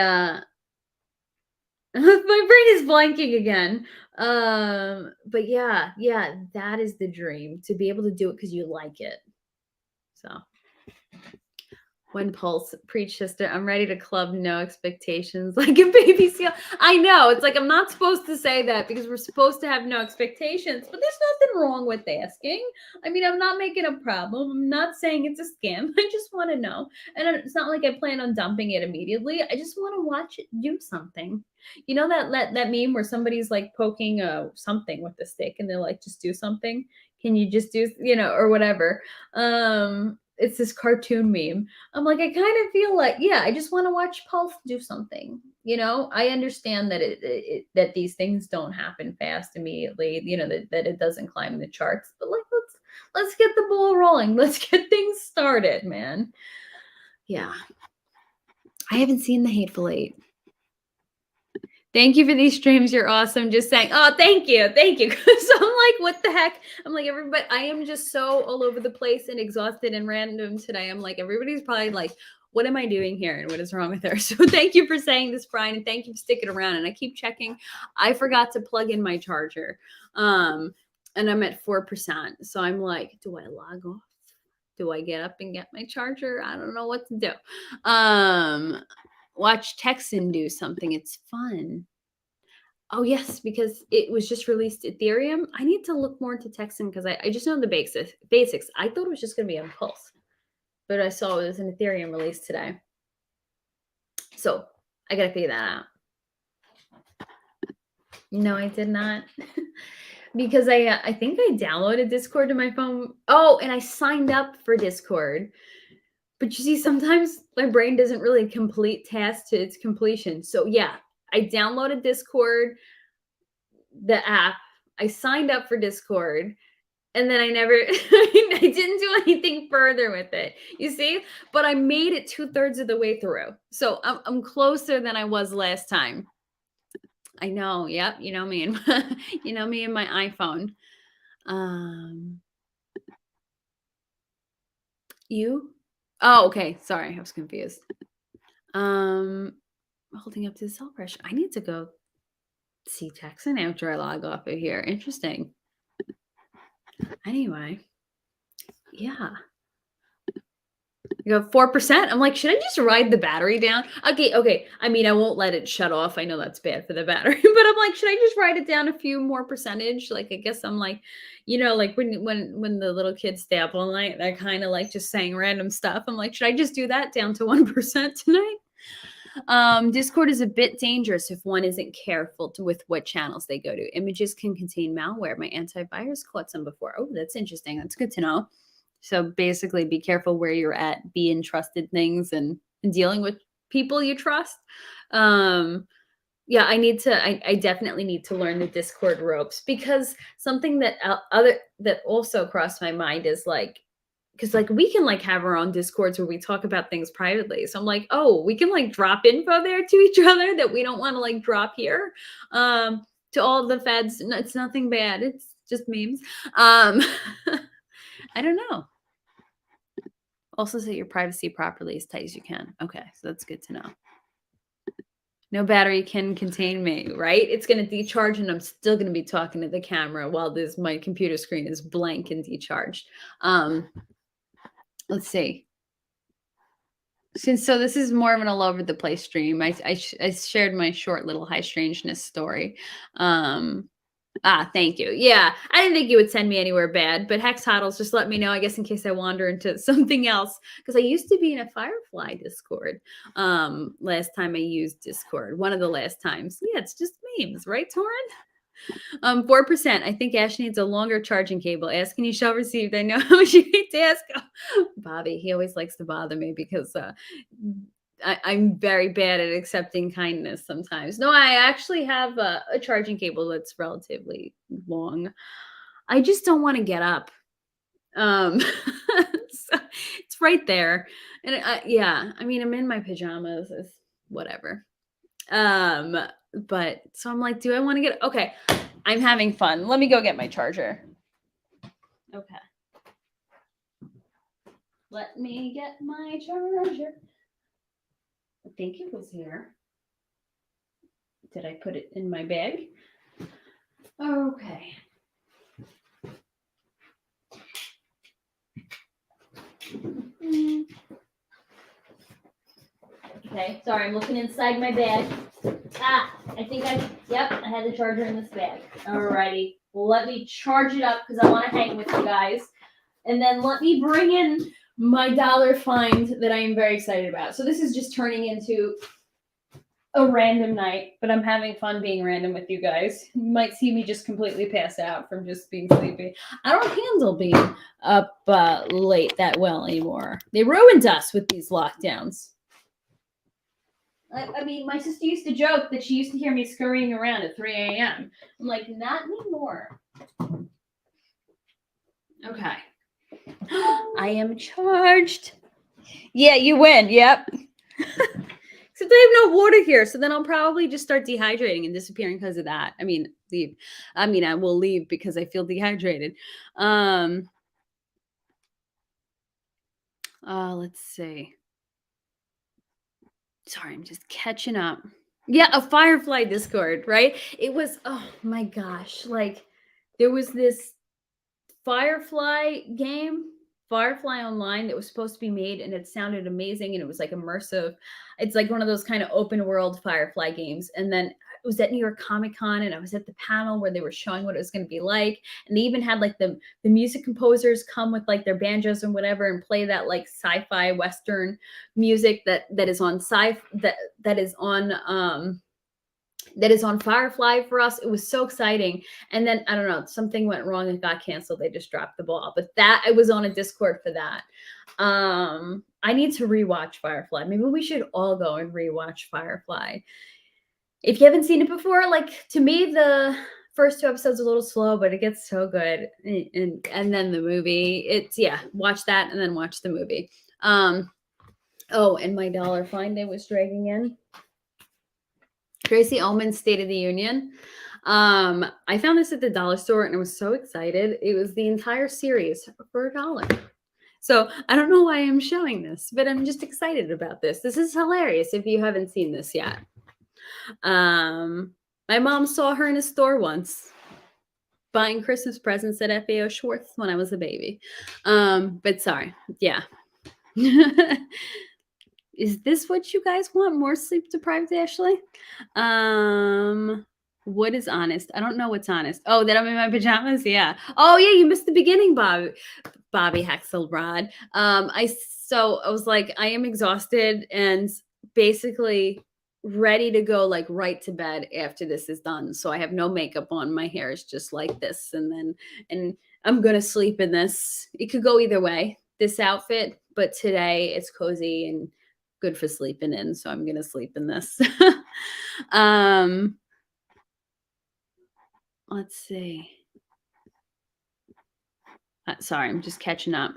my brain is blanking again. But yeah, that is the dream, to be able to do it because you like it. So one pulse, preach, sister. I'm ready to club, no expectations, like a baby seal. I know, it's like I'm not supposed to say that because we're supposed to have no expectations, but there's nothing wrong with asking. I mean, I'm not making a problem. I'm not saying it's a scam. I just want to know. And it's not like I plan on dumping it immediately. I just want to watch it do something. You know that meme where somebody's like poking something with a stick and they're like, just do something. Can you just do, or whatever. It's this cartoon meme. I'm like, I kind of feel like, yeah, I just want to watch Pulse do something. I understand that that these things don't happen fast immediately. That it doesn't climb the charts. But like, let's get the ball rolling. Let's get things started, man. Yeah, I haven't seen The Hateful Eight. Thank you for these streams. You're awesome. Just saying, oh, thank you. Thank you. So I'm like, what the heck? I'm like, everybody, I am just so all over the place and exhausted and random today. I'm like, everybody's probably like, what am I doing here? And what is wrong with her? So thank you for saying this, Brian. And thank you for sticking around. And I keep checking. I forgot to plug in my charger. And I'm at 4%. So I'm like, do I log off? Do I get up and get my charger? I don't know what to do. Watch Texan do something. It's fun. Oh, yes, because it was just released Ethereum. I need to look more into Texan because I just know the basics. I thought it was just going to be on Pulse, but I saw it was an Ethereum release today. So I got to figure that out. No, I did not. Because I think I downloaded Discord to my phone. Oh, and I signed up for Discord. But you see, sometimes my brain doesn't really complete tasks to its completion. So yeah, I downloaded Discord, the app. I signed up for Discord, and then I never, I didn't do anything further with it. You see, but I made it 2/3 of the way through, so I'm closer than I was last time. I know. Yep. You know me and me and my iPhone. You? Oh, okay. Sorry, I was confused. Holding up to the cell pressure. I need to go see Texan after I log off of here. Interesting. Anyway, yeah. You go 4%. I'm like, should I just ride the battery down? Okay. I mean, I won't let it shut off. I know that's bad for the battery, but I'm like, should I just ride it down a few more percentage? Like, I guess I'm like, like when the little kids stay up all night, they're kind of like just saying random stuff. I'm like, should I just do that down to 1% tonight? Discord is a bit dangerous if one isn't careful with what channels they go to. Images can contain malware. My antivirus caught some before. Oh, that's interesting. That's good to know. So basically, be careful where you're at. Be in trusted things and dealing with people you trust. Yeah, I definitely need to learn the Discord ropes, because something that also crossed my mind is like, because like we can like have our own Discords where we talk about things privately. So I'm like, oh, we can like drop info there to each other that we don't want to like drop here. To all the feds, no, it's nothing bad. It's just memes. I don't know. Also set your privacy properly as tight as you can. Okay, so that's good to know. No battery can contain me, right? It's going to decharge and I'm still going to be talking to the camera while my computer screen is blank and decharged. Let's see. So this is more of an all over the place stream. I shared my short little high strangeness story. Thank you. Yeah, I didn't think you would send me anywhere bad, but Hex Hoddles, just let me know, I guess, in case I wander into something else, because I used to be in a Firefly Discord. Last time I used Discord, one of the last times. Yeah, it's just memes, right, Torin? 4%. I think Ash needs a longer charging cable. Ask and you shall receive. I know how much you hate to ask. Bobby, he always likes to bother me because I'm very bad at accepting kindness sometimes. No, I actually have a charging cable that's relatively long. I just don't want to get up. So it's right there, and yeah, I mean, I'm in my pajamas. It's whatever. Um, but so I'm like, do I want to get? Okay, I'm having fun. Let me go get my charger. Okay, let me get my charger. I think it was here. Did I put it in my bag? Okay. Okay, sorry, I'm looking inside my bag. Yep, I had the charger in this bag. Alrighty, well, let me charge it up because I want to hang with you guys. And then let me bring in my dollar find that I am very excited about. So this is just turning into a random night, but I'm having fun being random with you guys. You might see me just completely pass out from just being sleepy. I don't handle being up late that well anymore. They ruined us with these lockdowns. I mean, my sister used to joke that she used to hear me scurrying around at 3 a.m. I'm like, not anymore. Okay. I am charged. Yeah, you win. Yep. Except I have no water here, so then I'll probably just start dehydrating and disappearing because of that. I mean, leave. I mean, I will leave because I feel dehydrated. Let's see. Sorry, I'm just catching up. Yeah, a Firefly Discord, right? It was, oh my gosh, like there was this Firefly game, Firefly Online, that was supposed to be made, and it sounded amazing, and it was like immersive. It's like one of those kind of open world Firefly games. And then I was at New York Comic Con, and I was at the panel where they were showing what it was going to be like, and they even had like the music composers come with like their banjos and whatever and play that like sci-fi western music that is on that is on that is on Firefly for us. It was so exciting. And then I don't know, something went wrong and got canceled. They just dropped the ball. But that I was on a Discord for that. I need to rewatch Firefly. Maybe we should all go and rewatch Firefly. If you haven't seen it before, like to me, the first two episodes are a little slow, but it gets so good. And then the movie, it's watch that and then watch the movie. Oh, and my dollar find it was dragging in. Tracy Ullman's State of the Union. I found this at the dollar store and I was so excited. It was the entire series for $1. So I don't know why I'm showing this, but I'm just excited about this. This is hilarious if you haven't seen this yet. My mom saw her in a store once buying Christmas presents at FAO Schwartz when I was a baby. But sorry. Yeah. Is this what you guys want? More sleep deprived, Ashley? What is honest? I don't know what's honest. Oh, that I'm in my pajamas? Yeah. Oh, yeah, you missed the beginning, Bobby Hexelrod. I was like, I am exhausted and basically ready to go like right to bed after this is done. So I have no makeup on. My hair is just like this. And I'm gonna sleep in this. It could go either way, this outfit, but today it's cozy and good for sleeping in, so I'm gonna sleep in this. Let's see. Sorry, I'm just catching up.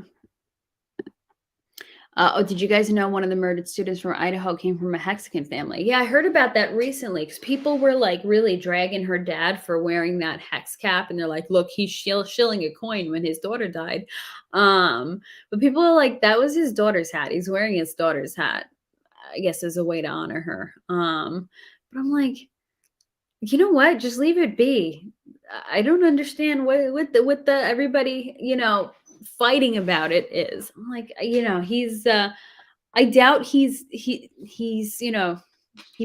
Did you guys know one of the murdered students from Idaho came from a Mexican family? Yeah, I heard about that recently because people were like really dragging her dad for wearing that hex cap, and they're like, "Look, he's shilling a coin when his daughter died." But people are like, "That was his daughter's hat. He's wearing his daughter's hat." I guess as a way to honor her. But I'm like, you know what? Just leave it be. I don't understand what the everybody fighting about it is. I'm like, he's. I doubt he's he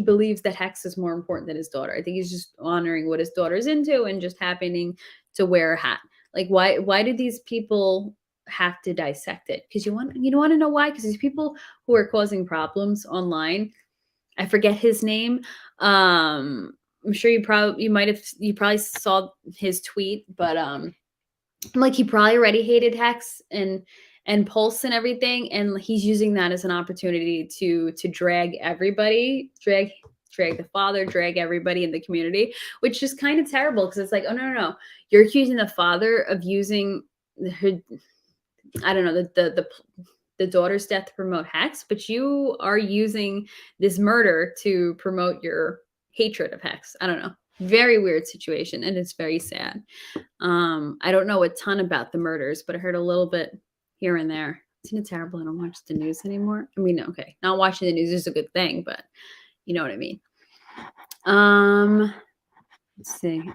believes that Hex is more important than his daughter. I think he's just honoring what his daughter's into and just happening to wear a hat. Like, why do these people have to dissect it? Because you want to know why? Because these people who are causing problems online, I forget his name. I'm sure you probably saw his tweet, but like he probably already hated Hex, and and Pulse and everything, and he's using that as an opportunity to drag everybody, drag the father, drag everybody in the community, which is kind of terrible because it's like, oh no, you're accusing the father of using her, I don't know, the daughter's death to promote Hex, but you are using this murder to promote your hatred of Hex. I don't know. Very weird situation, and it's very sad. I don't know a ton about the murders, but I heard a little bit here and there. Isn't it terrible? I don't watch the news anymore. I mean, okay, not watching the news is a good thing, but you know what I mean. Let's see.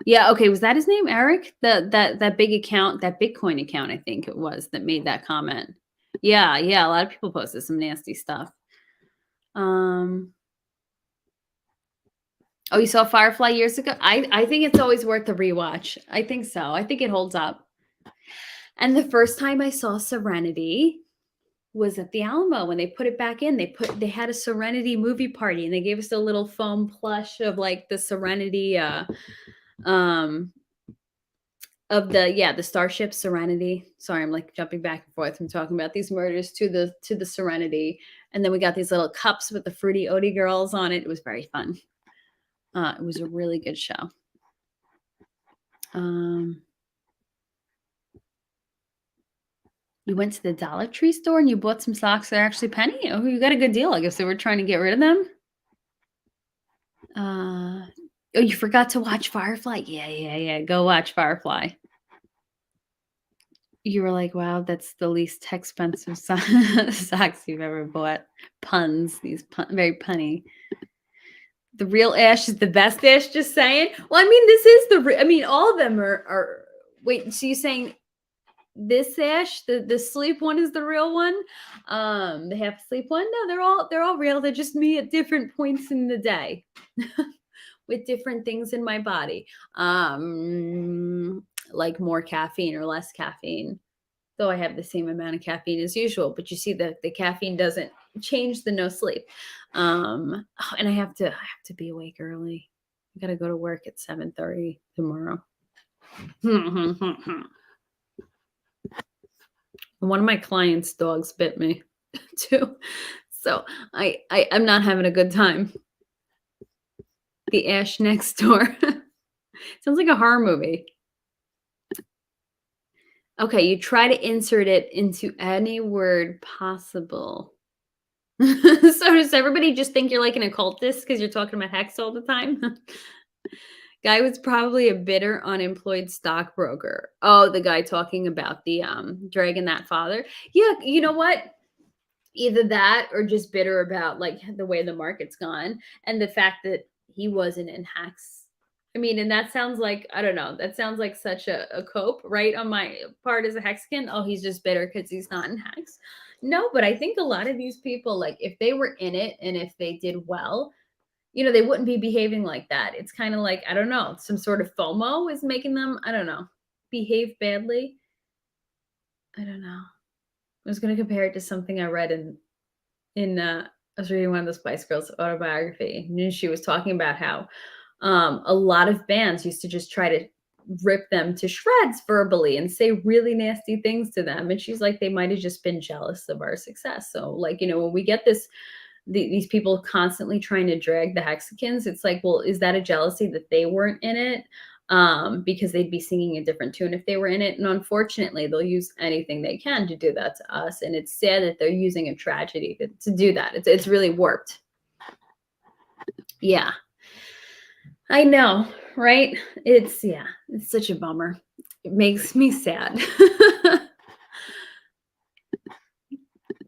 Yeah, okay. Was that his name, Eric? That big account, that Bitcoin account, I think it was, that made that comment. Yeah, a lot of people posted some nasty stuff. Oh, you saw Firefly years ago? I think it's always worth a rewatch. I think so. I think it holds up. And the first time I saw Serenity was at the Alamo when they put it back in. They had a Serenity movie party, and they gave us a little foam plush of like the Serenity of the Starship Serenity. Sorry, I'm like jumping back and forth from talking about these murders to the Serenity. And then we got these little cups with the Fruity Odie girls on it. It was very fun. It was a really good show. You went to the Dollar Tree store and you bought some socks that are actually penny? Oh, you got a good deal. I guess they were trying to get rid of them. Oh, you forgot to watch Firefly? Yeah. Go watch Firefly. You were like, wow, that's the least expensive socks you've ever bought. Puns, very punny. The real Ash is the best Ash, just saying. Well, I mean, this is all of them are wait, so you're saying this Ash, the sleep one is the real one? The half sleep one? No, they're all real. They're just me at different points in the day. With different things in my body. Like more caffeine or less caffeine. Though I have the same amount of caffeine as usual, but you see that the caffeine doesn't change the no sleep. And I have to be awake early. I gotta go to work at 7:30 tomorrow. One of my clients' dogs bit me too. So I'm not having a good time. The Ash Next Door. Sounds like a horror movie. Okay, you try to insert it into any word possible. So does everybody just think you're like an occultist because you're talking about Hex all the time? Guy was probably a bitter, unemployed stockbroker. Oh, the guy talking about the dragging that father. Yeah, you know what? Either that or just bitter about like the way the market's gone and the fact that he wasn't in Hex. I mean, and that sounds like, I don't know, that sounds like such a cope, right? On my part as a Hexagon. Oh, he's just bitter because he's not in Hex. No, but I think a lot of these people, like if they were in it and if they did well, they wouldn't be behaving like that. It's kind of like, I don't know, some sort of FOMO is making them, I don't know, behave badly. I don't know. I was going to compare it to something I read I was reading one of the Spice Girls autobiography, and she was talking about how a lot of bands used to just try to rip them to shreds verbally and say really nasty things to them. And she's like, they might have just been jealous of our success. So like, when we get these people constantly trying to drag the Hexicans, it's like, well, is that a jealousy that they weren't in it? Because they'd be singing a different tune if they were in it. And unfortunately, they'll use anything they can to do that to us. And it's sad that they're using a tragedy to do that. It's really warped. Yeah. I know, right? It's such a bummer. It makes me sad.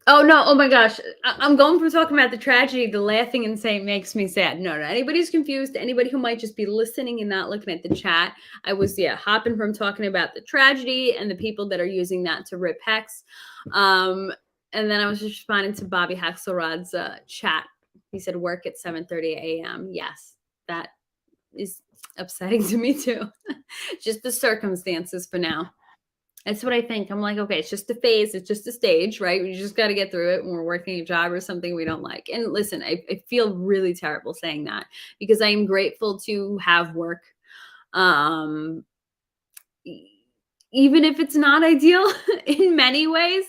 Oh no! Oh my gosh! I'm going from talking about the tragedy to laughing and saying makes me sad. No. Anybody's confused. Anybody who might just be listening and not looking at the chat. I was hopping from talking about the tragedy and the people that are using that to rip Hex, and then I was just responding to Bobby Haxelrod's chat. He said work at 7:30 a.m. Yes, that is upsetting to me too. Just the circumstances for now. That's what I think. I'm like, okay, it's just a phase. It's just a stage, right? We just got to get through it when we're working a job or something we don't like. And listen, I feel really terrible saying that because I am grateful to have work. even if it's not ideal in many ways.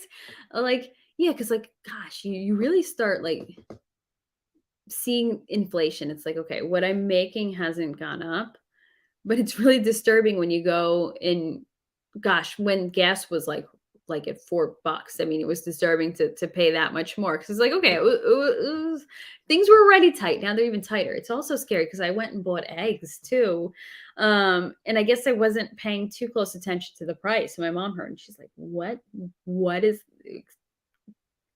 Like, yeah, because like, gosh, you really start like seeing inflation. It's like, okay, what I'm making hasn't gone up, but it's really disturbing when you go in. Gosh, when gas was like at $4, I mean, it was disturbing to pay that much more because it's like, okay, things were already tight. Now they're even tighter. It's also scary because I went and bought eggs too, and I guess I wasn't paying too close attention to the price. And my mom heard, and she's like, "What? What is?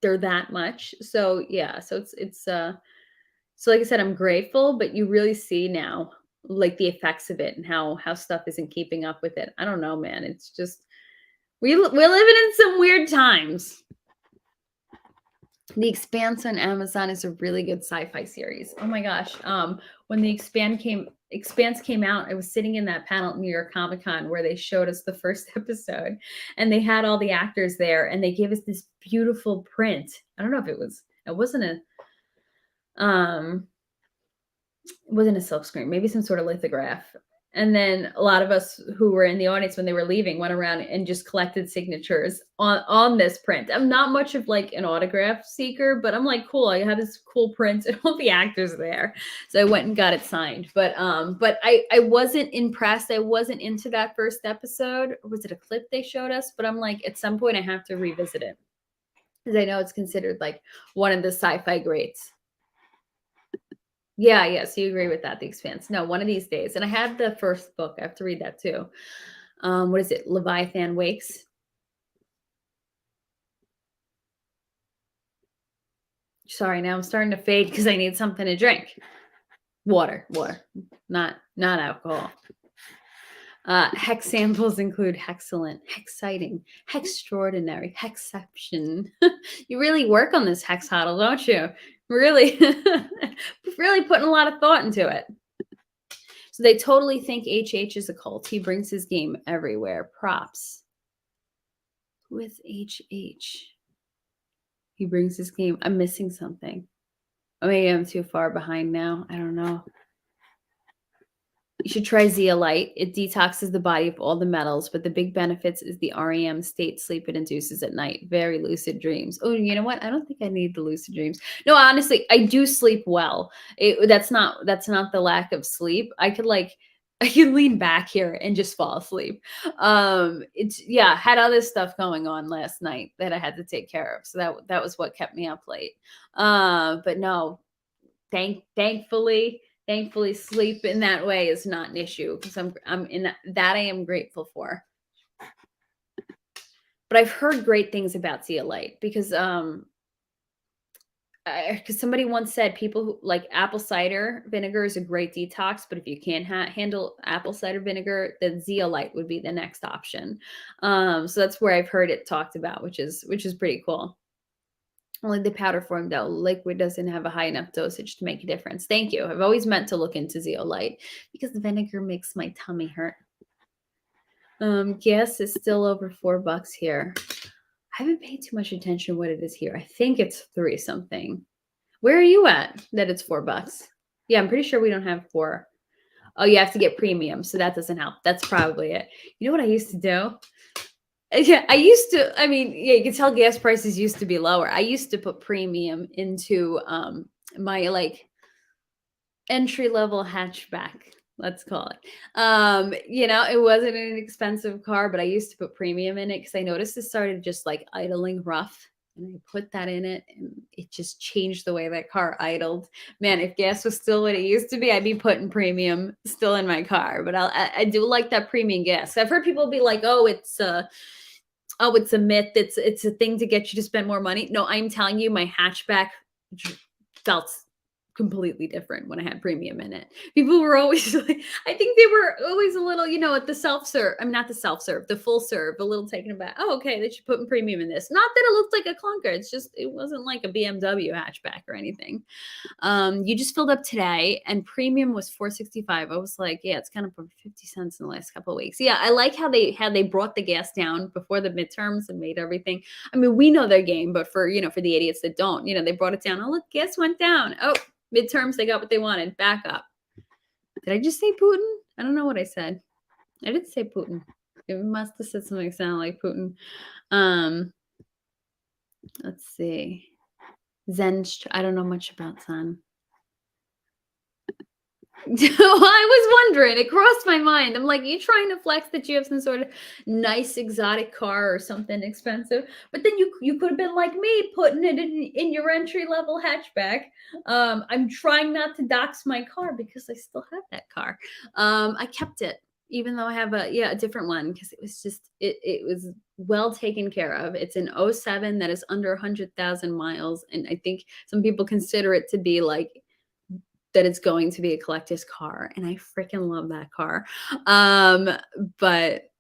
They're that much?" So yeah, so so like I said, I'm grateful, but you really see now like the effects of it and how stuff isn't keeping up with it. I don't know, man. It's just we're living in some weird times. The Expanse on Amazon is a really good sci-fi series. Oh my gosh. When the Expanse came out, I was sitting in that panel at New York Comic Con where they showed us the first episode and they had all the actors there and they gave us this beautiful print. I don't know if it wasn't um wasn't a silk screen, maybe some sort of lithograph. And then a lot of us who were in the audience when they were leaving went around and just collected signatures on this print. I'm not much of like an autograph seeker, but I'm like, cool, I have this cool print and all the actors there. So I went and got it signed. But I wasn't impressed. I wasn't into that first episode. Or was it a clip they showed us? But I'm like, at some point I have to revisit it. Because I know it's considered like one of the sci-fi greats. Yeah, yes, you agree with that, The Expanse. No, one of these days. And I have the first book. I have to read that too. What is it? Leviathan Wakes. Sorry, now I'm starting to fade because I need something to drink. Water, not alcohol. Hex samples include hexcellent, hexiting, extraordinary, hexception. You really work on this hex huddle, don't you? Really, really putting a lot of thought into it. So they totally think HH is a cult. He brings his game everywhere. Props. Who is HH? He brings his game. I'm missing something. Oh, maybe I'm too far behind now. I don't know. You should try zeolite. It detoxes the body of all the metals, but the big benefits is the REM state sleep it induces at night. Very lucid dreams. Oh, you know what? I don't think I need the lucid dreams. No, honestly, I do sleep well. That's not the lack of sleep. I could lean back here and just fall asleep. It's yeah, had other stuff going on last night that I had to take care of. So that was what kept me up late. But no, thankfully sleep in that way is not an issue because I'm in that I am grateful for. But I've heard great things about zeolite because somebody once said people who like apple cider vinegar is a great detox, but if you can't handle apple cider vinegar, then zeolite would be the next option. So that's where I've heard it talked about, which is pretty cool. Only the powder form, though. Liquid doesn't have a high enough dosage to make a difference. Thank you. I've always meant to look into zeolite because the vinegar makes my tummy hurt. Gas is still over $4 here. I haven't paid too much attention to what it is here. I think it's 3 something. Where are you at that it's $4? Yeah, I'm pretty sure we don't have 4. Oh, you have to get premium, so that doesn't help. That's probably it. You know what I used to do? Yeah, I mean, yeah, you can tell gas prices used to be lower. I used to put premium into my like entry level hatchback, let's call it. It wasn't an expensive car, but I used to put premium in it because I noticed it started just like idling rough. And I put that in it and it just changed the way that car idled. Man, if gas was still what it used to be, I'd be putting premium still in my car. But I do like that premium gas. I've heard people be like, oh, it's a myth. It's a thing to get you to spend more money. No, I'm telling you, my hatchback felt completely different when I had premium in it. People were always like, I think they were always a little, at the self-serve. I'm not the self-serve, the full serve, a little taken aback. Oh, okay, they should put premium in this. Not that it looked like a clunker. It's just, it wasn't like a BMW hatchback or anything. You just filled up today and premium was $4.65. I was like, yeah, it's kind of over 50 cents in the last couple of weeks. Yeah, I like how they brought the gas down before the midterms and made everything. I mean, we know their game, but for the idiots that don't, they brought it down. Oh, look, gas went down. Oh, midterms, they got what they wanted. Back up. Did I just say Putin? I don't know what I said. I didn't say Putin. It must have said something sound like Putin. Um, let's see. I don't know much about Zen. Well, I was wondering. It crossed my mind. I'm like, you trying to flex that you have some sort of nice exotic car or something expensive, but then you could have been like me, putting it in your entry level hatchback. I'm trying not to dox my car because I still have that car. I kept it, even though I have a different one, because it was just it was well taken care of. It's an '07 that is under 100,000 miles, and I think some people consider it to be like that it's going to be a collector's car, and I freaking love that car. Um, but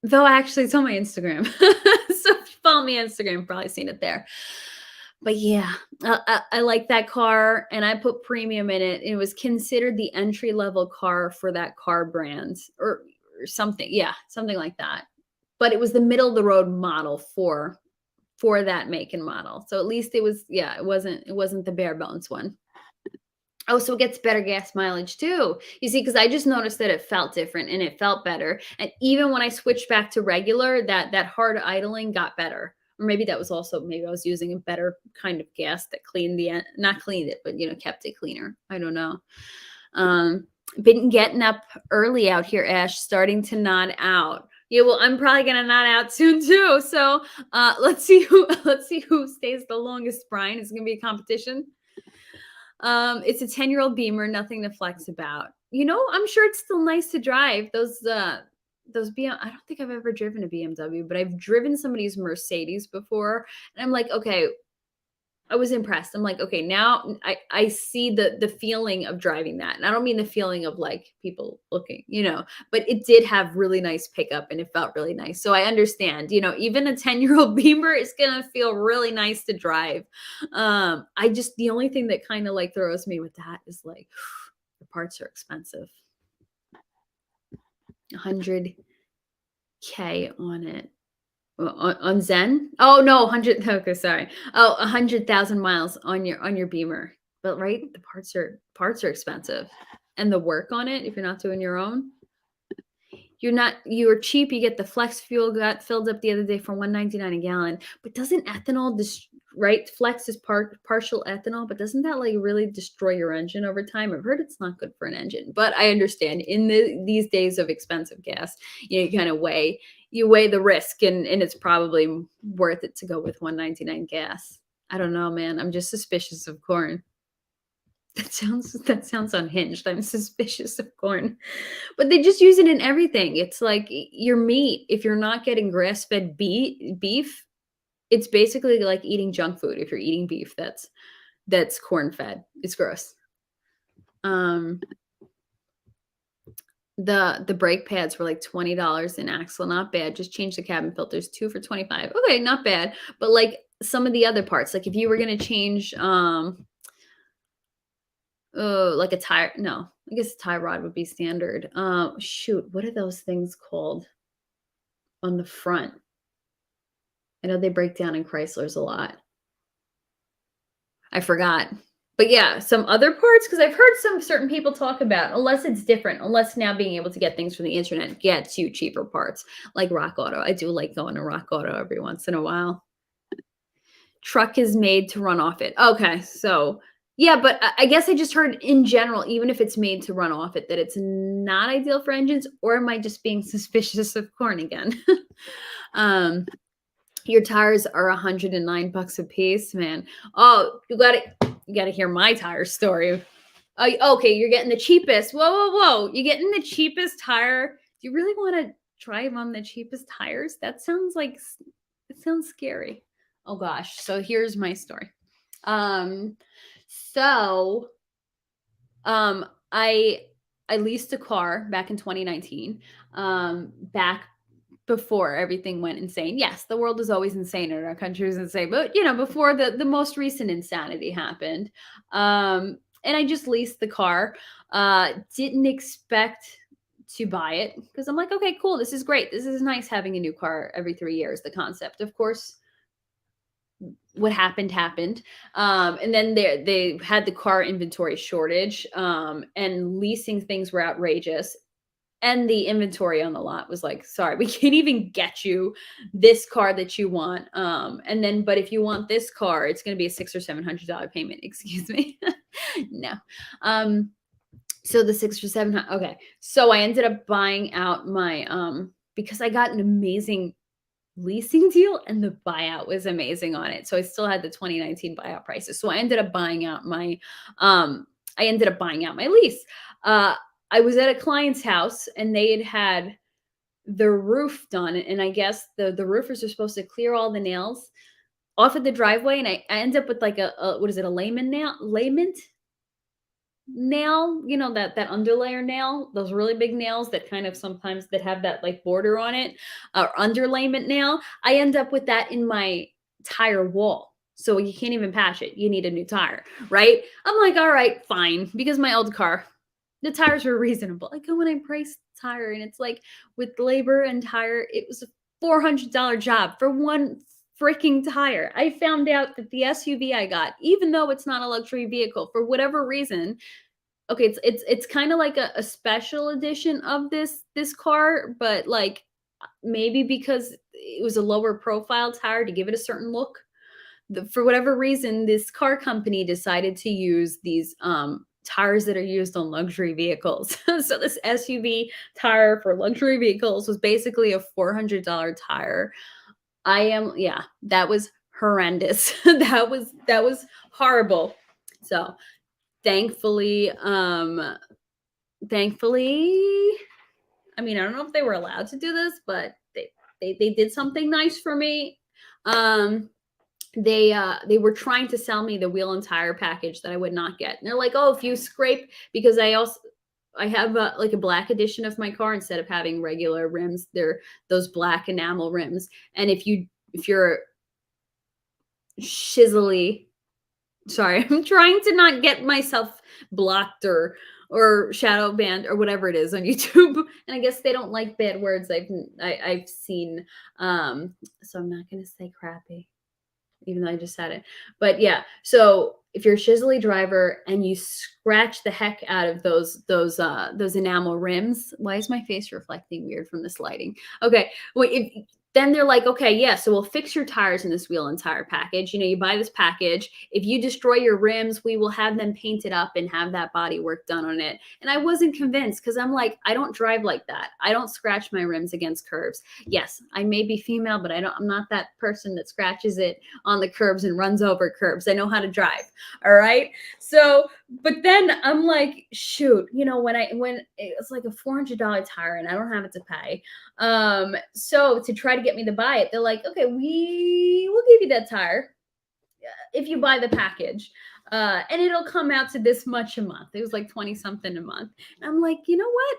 though actually it's on my Instagram. So if you follow me on Instagram, you've probably seen it there. But yeah, I like that car, and I put premium in it. It was considered the entry level car for that car brand, or something. Yeah, something like that. But it was the middle of the road model for that make and model. So at least it was, yeah, it wasn't the bare bones one. Oh, so it gets better gas mileage too. You see, because I just noticed that it felt different and it felt better. And even when I switched back to regular, that hard idling got better. Or maybe that was also, maybe I was using a better kind of gas that cleaned not cleaned it, but kept it cleaner. I don't know. Um, been getting up early out here, Ash, starting to nod out. Yeah, well, I'm probably gonna nod out soon too. So let's see who let's see who stays the longest, Brian. It's gonna be a competition. It's a 10-year-old Beamer, nothing to flex about. I'm sure it's still nice to drive. Those I don't think I've ever driven a BMW, but I've driven somebody's Mercedes before. And I'm like, okay, I was impressed. I'm like, okay, now I see the feeling of driving that. And I don't mean the feeling of like people looking, but it did have really nice pickup and it felt really nice. So I understand, even a 10-year-old Beamer is gonna feel really nice to drive. The only thing that kind of like throws me with that is like the parts are expensive. 100K on it. On Zen? Oh no, 100. Okay, sorry. Oh, 100,000 miles on your Beamer. But right, the parts are expensive, and the work on it if you're not doing your own. You're cheap. You get the flex fuel. Got filled up the other day for 1.99 a gallon. But doesn't ethanol right? Flex is partial ethanol, but doesn't that like really destroy your engine over time? I've heard it's not good for an engine, but I understand in these days of expensive gas, you kind of weigh the risk, and it's probably worth it to go with 1.99 gas. I don't know, man. I'm just suspicious of corn. That sounds unhinged. I'm suspicious of corn. But they just use it in everything. It's like your meat. If you're not getting grass-fed beef, it's basically like eating junk food. If you're eating beef, that's corn-fed. It's gross. The brake pads were like $20 in Axle, not bad. Just change the cabin filters, 2 for 25. Okay, not bad. But like some of the other parts, like if you were gonna change like a tire, no, I guess a tie rod would be standard. Shoot, what are those things called on the front? I know they break down in Chryslers a lot. I forgot. But yeah, some other parts, because I've heard some certain people talk about, unless it's different, unless now being able to get things from the internet gets you cheaper parts, like Rock Auto. I do like going to Rock Auto every once in a while. Truck is made to run off it. Okay, so yeah, but I guess I just heard in general, even if it's made to run off it, that it's not ideal for engines, or am I just being suspicious of corn again? Your tires are $109 a piece, man. Oh, you gotta hear my tire story. Okay, you're getting the cheapest. Whoa, whoa, whoa! You're getting the cheapest tire. Do you really want to drive on the cheapest tires? That sounds like it sounds scary. Oh gosh. So here's my story. So I leased a car back in 2019. Back before everything went insane. Yes, the world is always insane and our country is insane, but before the most recent insanity happened. And I just leased the car. Didn't expect to buy it because I'm like, okay, cool, this is great. This is nice having a new car every 3 years. The concept, of course, what happened. And then they had the car inventory shortage, and leasing things were outrageous. And the inventory on the lot was like, sorry, we can't even get you this car that you want. And then, but if you want this car, it's going to be a $600 or $700 payment. Excuse me. No. So the 6 or 7, okay. So I ended up buying out my, because I got an amazing leasing deal and the buyout was amazing on it. So I still had the 2019 buyout prices. So I ended up buying out my lease. Uh, I was at a client's house and they had the roof done. And I guess the roofers are supposed to clear all the nails off of the driveway. And I ended up with like what is it? A layman nail, that underlayer nail, those really big nails that kind of sometimes that have that like border on it, or underlayment nail. I end up with that in my tire wall. So you can't even patch it. You need a new tire, right? I'm like, all right, fine. Because my old car, the tires were reasonable. I go when I priced the tire and it's like with labor and tire, it was a $400 job for one freaking tire. I found out that the SUV I got, even though it's not a luxury vehicle, for whatever reason, okay, it's kind of like a special edition of this car, but like maybe because it was a lower profile tire to give it a certain look. For whatever reason, this car company decided to use these tires that are used on luxury vehicles. So this SUV tire for luxury vehicles was basically a $400 tire. Yeah, that was horrendous. That was horrible. So thankfully, thankfully, I mean, I don't know if they were allowed to do this, but they did something nice for me. Um, they were trying to sell me the wheel and tire package that I would not get. And they're like, "Oh, if you scrape," because I have like a black edition of my car instead of having regular rims. They're those black enamel rims. And if you're shizzily, sorry, I'm trying to not get myself blocked or shadow banned or whatever it is on YouTube. And I guess they don't like bad words I've seen. So I'm not gonna say crappy, even though I just said it. But yeah, so if you're a shizzly driver and you scratch the heck out of those enamel rims, why is my face reflecting weird from this lighting? Okay, well, then they're like, okay, yeah, so we'll fix your tires in this wheel and tire package. You buy this package. If you destroy your rims, we will have them painted up and have that body work done on it. And I wasn't convinced because I'm like, I don't drive like that. I don't scratch my rims against curbs. Yes, I may be female, but I'm not that person that scratches it on the curbs and runs over curbs. I know how to drive. All right. So, but then I'm like, shoot, when it's like a $400 tire and I don't have it to pay. So to try to get me to buy it, they're like, okay, we will give you that tire if you buy the package. And it'll come out to this much a month. It was like 20 something a month. And I'm like, you know what?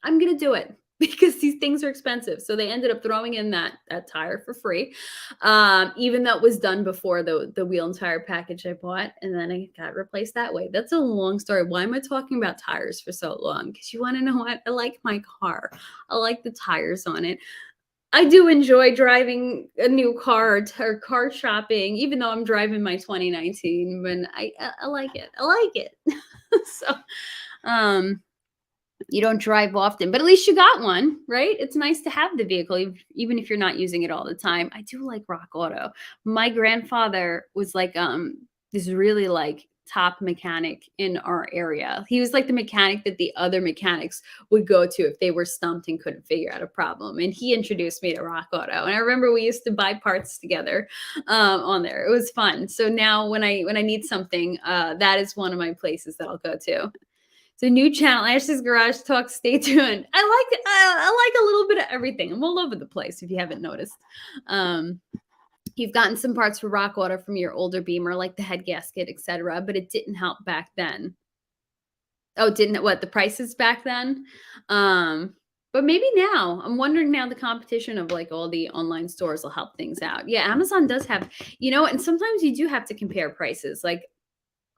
I'm going to do it because these things are expensive. So they ended up throwing in that tire for free. Even though it was done before the wheel and tire package I bought, and then I got replaced that way. That's a long story. Why am I talking about tires for so long? Because you want to know what? I like my car. I like the tires on it. I do enjoy driving a new car or car shopping, even though I'm driving my 2019, but I like it. I like it. So, um, you don't drive often, but at least you got one, right? It's nice to have the vehicle, even if you're not using it all the time. I do like Rock Auto. My grandfather was like this really like top mechanic in our area. He was like the mechanic that the other mechanics would go to if they were stumped and couldn't figure out a problem. And he introduced me to Rock Auto. And I remember we used to buy parts together on there. It was fun. So now when I need something, that is one of my places that I'll go to. So new channel, Ashley's Garage Talk. Stay tuned. I like a little bit of everything. I'm all over the place if you haven't noticed. You've gotten some parts for Rock Auto from your older Beamer, like the head gasket, etc., but it didn't help back then. Oh, didn't what the prices back then? But maybe now. I'm wondering now the competition of like all the online stores will help things out. Yeah, Amazon does have, and sometimes you do have to compare prices. Like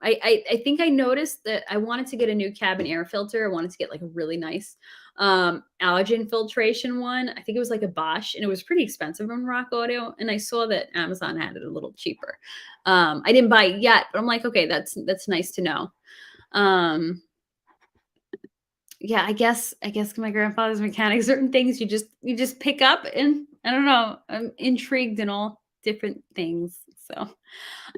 I think I noticed that I wanted to get a new cabin air filter. I wanted to get like a really nice allergen filtration one. I think it was like a Bosch, and it was pretty expensive on Rock Auto. And I saw that Amazon had it a little cheaper. I didn't buy it yet, but I'm like, okay, that's nice to know. Yeah, I guess my grandfather's mechanic, certain things you just pick up, and I don't know, I'm intrigued in all different things. So,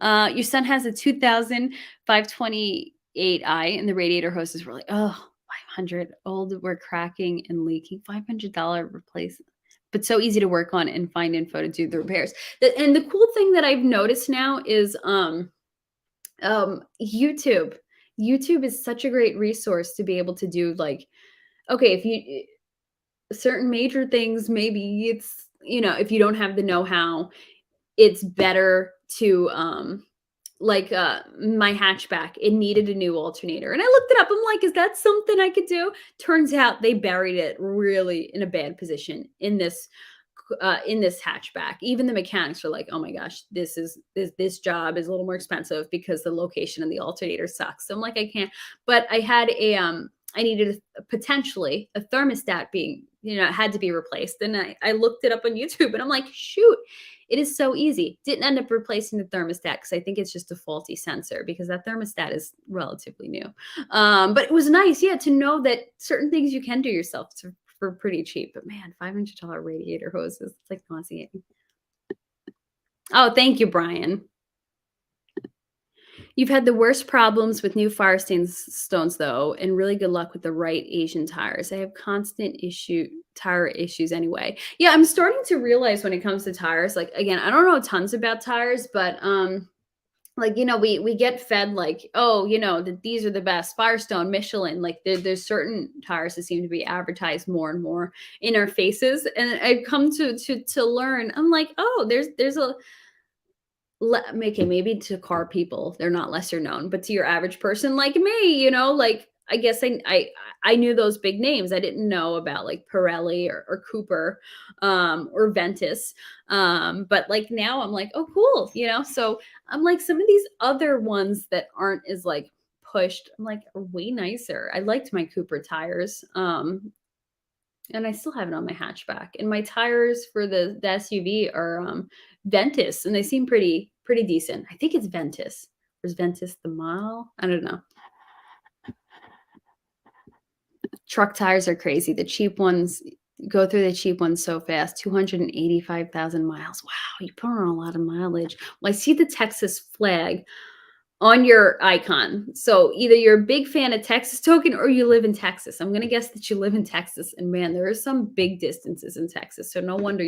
your son has a 2000 528i, and the radiator hoses were like, oh, 500 old, were cracking and leaking. $500 replace, but so easy to work on and find info to do the repairs. And the cool thing that I've noticed now is YouTube. YouTube is such a great resource to be able to do, like, okay, if you certain major things, maybe it's, if you don't have the know-how, it's better to like my hatchback, it needed a new alternator. And I looked it up. I'm like, is that something I could do? Turns out they buried it really in a bad position in this hatchback. Even the mechanics were like, "Oh my gosh, this job is a little more expensive because the location of the alternator sucks." So I'm like, I can't. But I needed potentially a thermostat being, it had to be replaced. And I looked it up on YouTube, and I'm like, shoot, it is so easy. Didn't end up replacing the thermostat because I think it's just a faulty sensor, because that thermostat is relatively new. But it was nice, yeah, to know that certain things you can do yourself for pretty cheap. But man, $500 radiator hoses, it's like nauseating. Oh, thank you, Brian. You've had the worst problems with new fire stains stones though, and really good luck with the right Asian tires. I have constant tire issues anyway. Yeah, I'm starting to realize when it comes to tires, like, again, I don't know tons about tires, but like, we get fed like, oh, that these are the best, Firestone, Michelin, like there's certain tires that seem to be advertised more and more in our faces. And I've come to learn, I'm like, oh, there's a okay, maybe to car people, they're not lesser known, but to your average person like me, like, I guess I knew those big names. I didn't know about like Pirelli or Cooper, or Ventus. But like now I'm like, oh, cool, So I'm like, some of these other ones that aren't as like pushed, I'm like, are way nicer. I liked my Cooper tires. And I still have it on my hatchback. And my tires for the SUV are Ventus, and they seem pretty decent. I think it's Ventus. Or is Ventus the model? I don't know. Truck tires are crazy. The cheap ones go through the cheap ones so fast. 285,000 miles. Wow, you put on a lot of mileage. Well, I see the Texas flag on your icon. So either you're a big fan of Texas Token or you live in Texas. I'm gonna guess that you live in Texas. And man, there are some big distances in Texas. So no wonder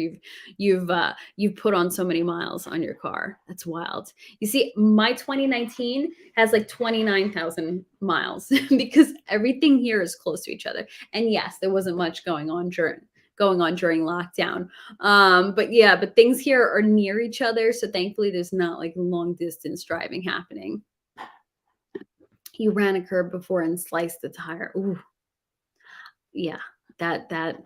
you've put on so many miles on your car. That's wild. You see, my 2019 has like 29,000 miles because everything here is close to each other. And yes, there wasn't much going on during lockdown. But yeah, but things here are near each other. So thankfully there's not like long distance driving happening. You ran a curb before and sliced the tire. Ooh, yeah, that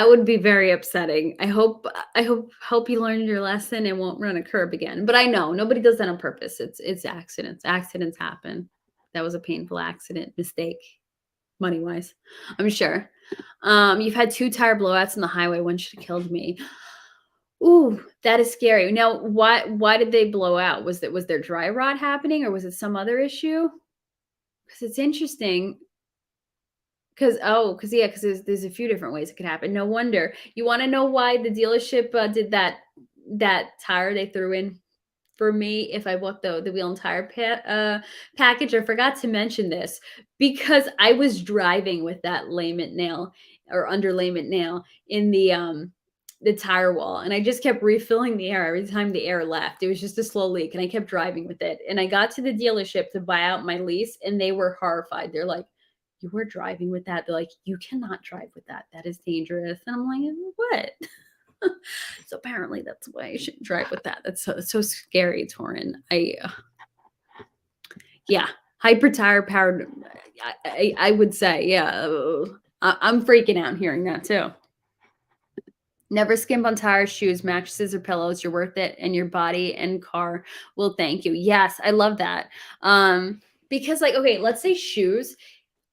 would be very upsetting. I hope you learned your lesson and won't run a curb again. But I know nobody does that on purpose. It's accidents. Accidents happen. That was a painful accident, mistake, money wise, I'm sure. You've had two tire blowouts on the highway. One should have killed me. Ooh, that is scary. Now, why did they blow out? Was there dry rot happening, or was it some other issue? Because it's interesting. Because yeah, because there's a few different ways it could happen. No wonder. You want to know why the dealership did that tire they threw in for me if I bought the wheel and tire package? I forgot to mention this because I was driving with that layment nail or underlayment nail in the tire wall, and I just kept refilling the air every time the air left. It was just a slow leak, and I kept driving with it. And I got to the dealership to buy out my lease, and they were horrified. They're like, "You were driving with that?" They're like, "You cannot drive with that. That is dangerous." And I'm like, "What?" So apparently that's why I shouldn't drive with that. That's so scary, Torin. Yeah, hyper tire powered. I would say, yeah. I'm freaking out hearing that too. Never skimp on tires, shoes, mattresses, or pillows. You're worth it, and your body and car will thank you. Yes, I love that. Because like, okay, let's say shoes.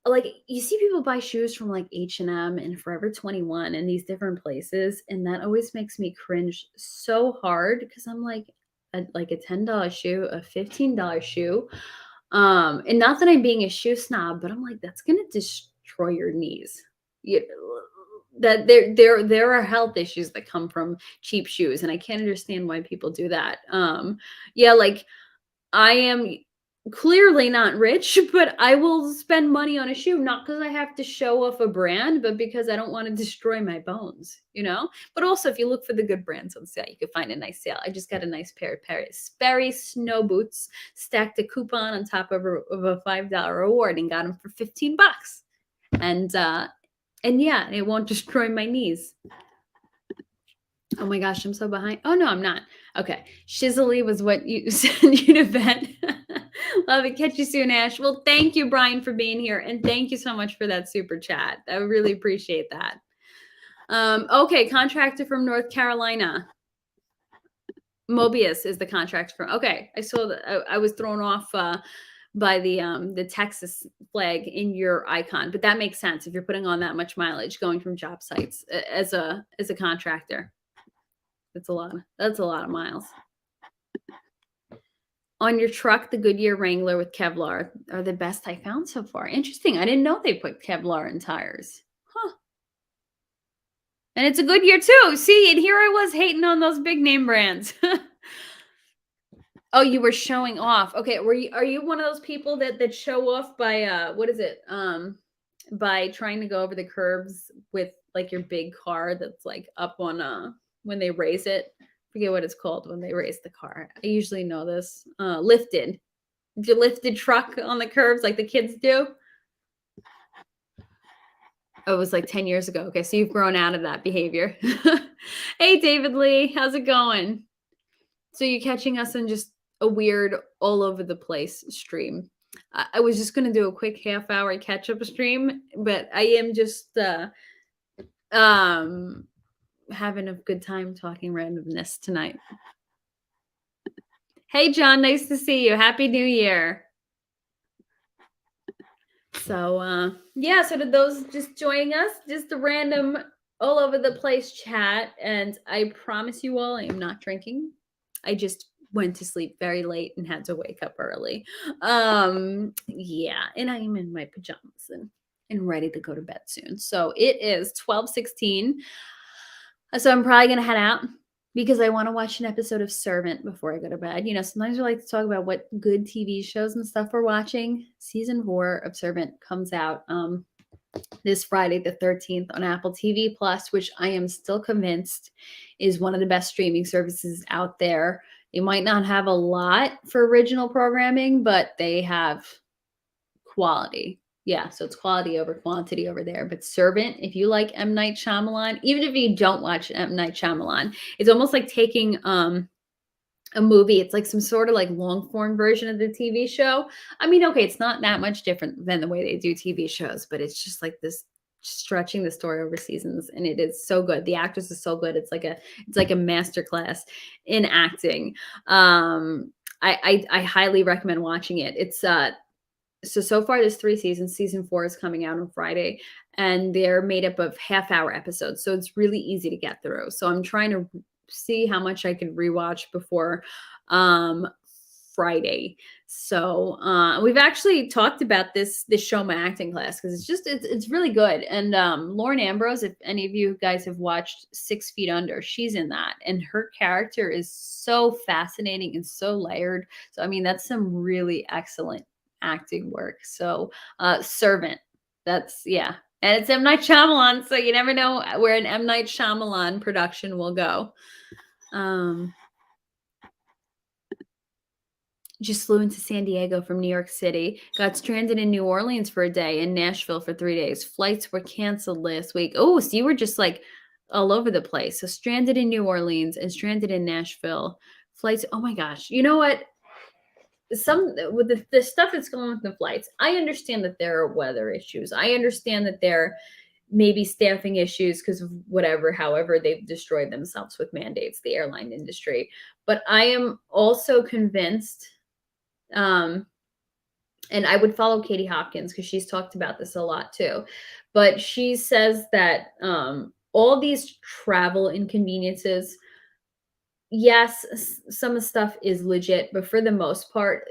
Like, you see people buy shoes from like H&M and Forever 21 and these different places, and that always makes me cringe so hard because I'm like, a $10 shoe, a $15 shoe. And not that I'm being a shoe snob, but I'm like, that's gonna destroy your knees. You, that there are health issues that come from cheap shoes, and I can't understand why people do that. Yeah, like I am clearly not rich, but I will spend money on a shoe, not because I have to show off a brand, but because I don't want to destroy my bones, you know? But also, if you look for the good brands on sale, you could find a nice sale. I just got a nice pair of Sperry snow boots, stacked a coupon on top of a $5 reward and got them for 15 bucks. And yeah, it won't destroy my knees. Oh my gosh, I'm so behind. Oh no, I'm not. Okay. Shizzly was what you said you'd event. Love it. Catch you soon, Ash. Well, thank you, Brian, for being here. And thank you so much for that super chat. I really appreciate that. Okay, contractor from North Carolina. Mobius is the contractor from. Okay, I saw that. I was thrown off by the Texas flag in your icon, but that makes sense if you're putting on that much mileage going from job sites as a contractor. That's a lot. That's a lot of miles. On your truck, the Goodyear Wrangler with Kevlar are the best I found so far. Interesting. I didn't know they put Kevlar in tires. Huh. And it's a Goodyear too. See, and here I was hating on those big name brands. Oh, you were showing off. Okay, are you one of those people that show off by what is it? By trying to go over the curbs with like your big car that's like up on when they raise it. Forget what it's called when they raise the car. I usually know this. Lifted. The lifted truck on the curbs like the kids do. Oh, it was like 10 years ago. Okay, so you've grown out of that behavior. Hey, David Lee, how's it going? So you're catching us in just a weird all over the place stream. I was just going to do a quick half-hour catch-up stream, but I am just having a good time talking randomness tonight. Hey, John, nice to see you. Happy New Year. So, yeah, so to those just joining us, just a random all over the place chat. And I promise you all, I am not drinking. I just went to sleep very late and had to wake up early. Yeah, and I am in my pajamas and ready to go to bed soon. So it is 12:16. So I'm probably going to head out because I want to watch an episode of Servant before I go to bed. You know, sometimes we like to talk about what good TV shows and stuff we're watching. Season 4 of Servant comes out this Friday the 13th on Apple TV Plus, which I am still convinced is one of the best streaming services out there. They might not have a lot for original programming, but they have quality. Yeah, so it's quality over quantity over there. But Servant, if you like M. Night Shyamalan, even if you don't watch M. Night Shyamalan, it's almost like taking a movie. It's like some sort of like long form version of the TV show. I mean, okay, it's not that much different than the way they do TV shows, but it's just like this stretching the story over seasons, and it is so good. The actress is so good. It's like a masterclass in acting. I highly recommend watching it. It's so far there's 3 seasons. Season 4 is coming out on Friday, and they're made up of half-hour episodes, so it's really easy to get through. So I'm trying to see how much I can rewatch before Friday. So we've actually talked about this show, my acting class, because it's really good. And Lauren Ambrose, if any of you guys have watched 6 Feet Under, she's in that, and her character is so fascinating and so layered. So I mean, that's some really excellent acting work. So Servant, that's and it's M. Night Shyamalan, so you never know where an M. Night Shyamalan production will go. Just flew into San Diego from New York City, got stranded in New Orleans for a day and Nashville for 3 days. Flights were canceled last week. Oh, so you were just like all over the place. So stranded in New Orleans and stranded in Nashville. Flights, oh my gosh. You know what? Some with the stuff that's going on with the flights, I understand that there are weather issues. I understand that there may be staffing issues because of whatever, however they've destroyed themselves with mandates, the airline industry. But I am also convinced, and I would follow Katie Hopkins because she's talked about this a lot too. But she says that all these travel inconveniences, yes, some of the stuff is legit, but for the most part,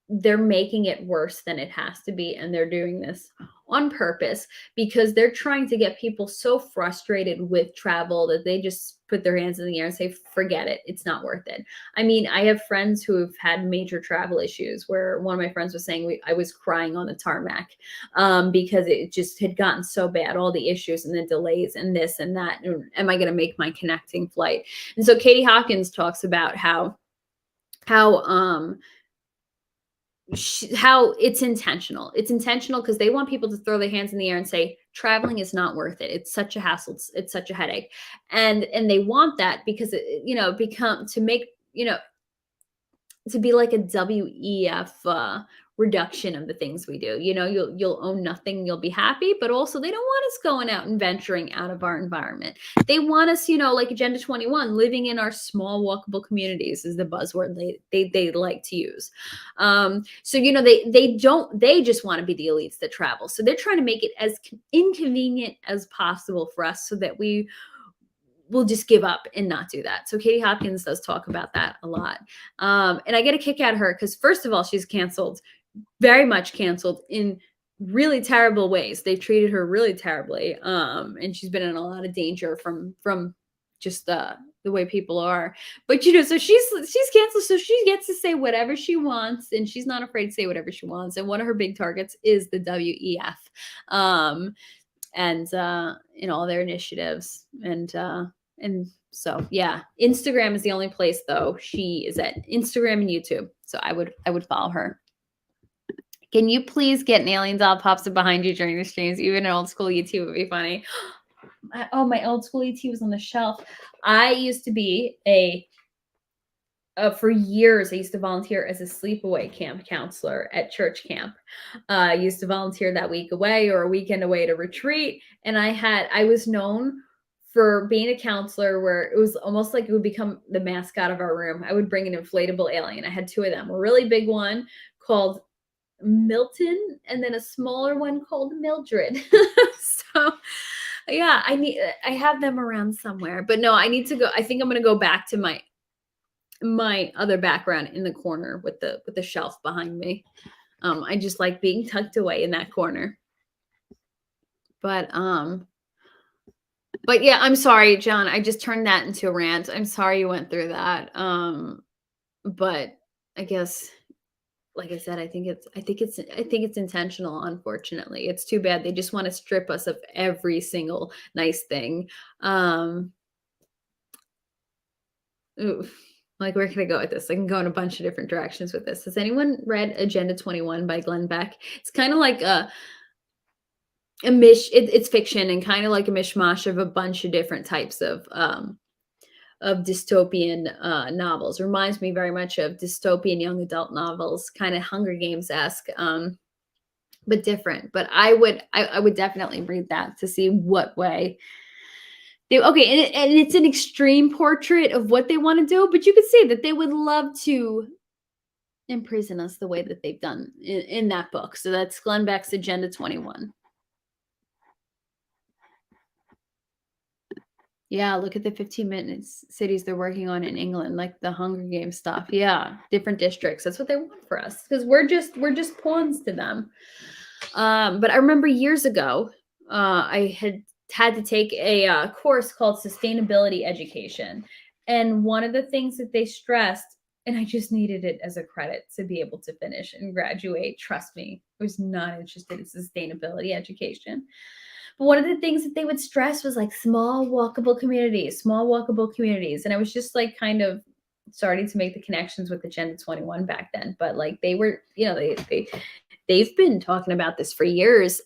they're making it worse than it has to be, and they're doing this on purpose because they're trying to get people so frustrated with travel that they just put their hands in the air and say, forget it. It's not worth it. I mean, I have friends who have had major travel issues where one of my friends was saying I was crying on the tarmac because it just had gotten so bad, all the issues and the delays and this and that. And am I going to make my connecting flight? And so Katie Hopkins talks about how how it's intentional. It's intentional because they want people to throw their hands in the air and say traveling is not worth it. It's such a hassle. It's such a headache, and they want that because become to make to be like a WEF reduction of the things we do. You'll own nothing, you'll be happy, but also they don't want us going out and venturing out of our environment. They want us, like Agenda 21, living in our small walkable communities is the buzzword they like to use. So they just want to be the elites that travel. So they're trying to make it as inconvenient as possible for us so that we'll just give up and not do that. So Katie Hopkins does talk about that a lot. And I get a kick out of her because first of all, she's canceled, very much canceled in really terrible ways. They've treated her really terribly. And she's been in a lot of danger from just the way people are. But so she's canceled. So she gets to say whatever she wants, and she's not afraid to say whatever she wants. And one of her big targets is the WEF. And in all their initiatives. And so yeah, Instagram is the only place though she is at. Instagram and YouTube. So I would follow her. Can you please get an alien doll pops up behind you during the streams? Even an old school ET would be funny. Oh, my old school ET was on the shelf. I used to be for years, I used to volunteer as a sleepaway camp counselor at church camp. I used to volunteer that week away or a weekend away to retreat. And I was known for being a counselor where it was almost like it would become the mascot of our room. I would bring an inflatable alien. I had two of them, a really big one called Milton and then a smaller one called Mildred. So yeah, I have them around somewhere, but no, I need to go. I think I'm going to go back to my other background in the corner with the shelf behind me. I just like being tucked away in that corner. But yeah, I'm sorry, John. I just turned that into a rant. I'm sorry you went through that. But I guess, like I said, I think it's intentional. Unfortunately, it's too bad. They just want to strip us of every single nice thing. Ooh. Like, where can I go with this? I can go in a bunch of different directions with this. Has anyone read Agenda 21 by Glenn Beck? It's kind of like it's fiction and kind of like a mishmash of a bunch of different types of dystopian novels. Reminds me very much of dystopian young adult novels, kind of Hunger Games-esque, but different. But I would definitely read that to see what way. And it's an extreme portrait of what they want to do, but you could see that they would love to imprison us the way that they've done in that book. So that's Glenn Beck's Agenda 21. Yeah, look at the 15-minute cities they're working on in England, like the Hunger Games stuff. Yeah, different districts. That's what they want for us because we're just pawns to them. But I remember years ago, I had to take a course called Sustainability Education. And one of the things that they stressed, and I just needed it as a credit to be able to finish and graduate. Trust me, I was not interested in sustainability education. But one of the things that they would stress was like small walkable communities. And I was just like kind of starting to make the connections with Agenda 21 back then. But like they were, they've been talking about this for years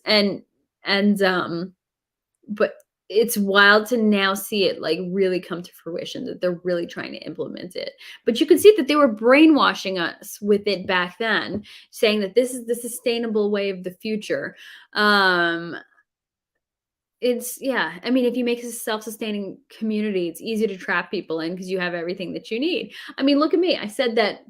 but it's wild to now see it like really come to fruition that they're really trying to implement it. But you can see that they were brainwashing us with it back then, saying that this is the sustainable way of the future. If you make a self-sustaining community, it's easy to trap people in because you have everything that you need. I mean, look at me. I said that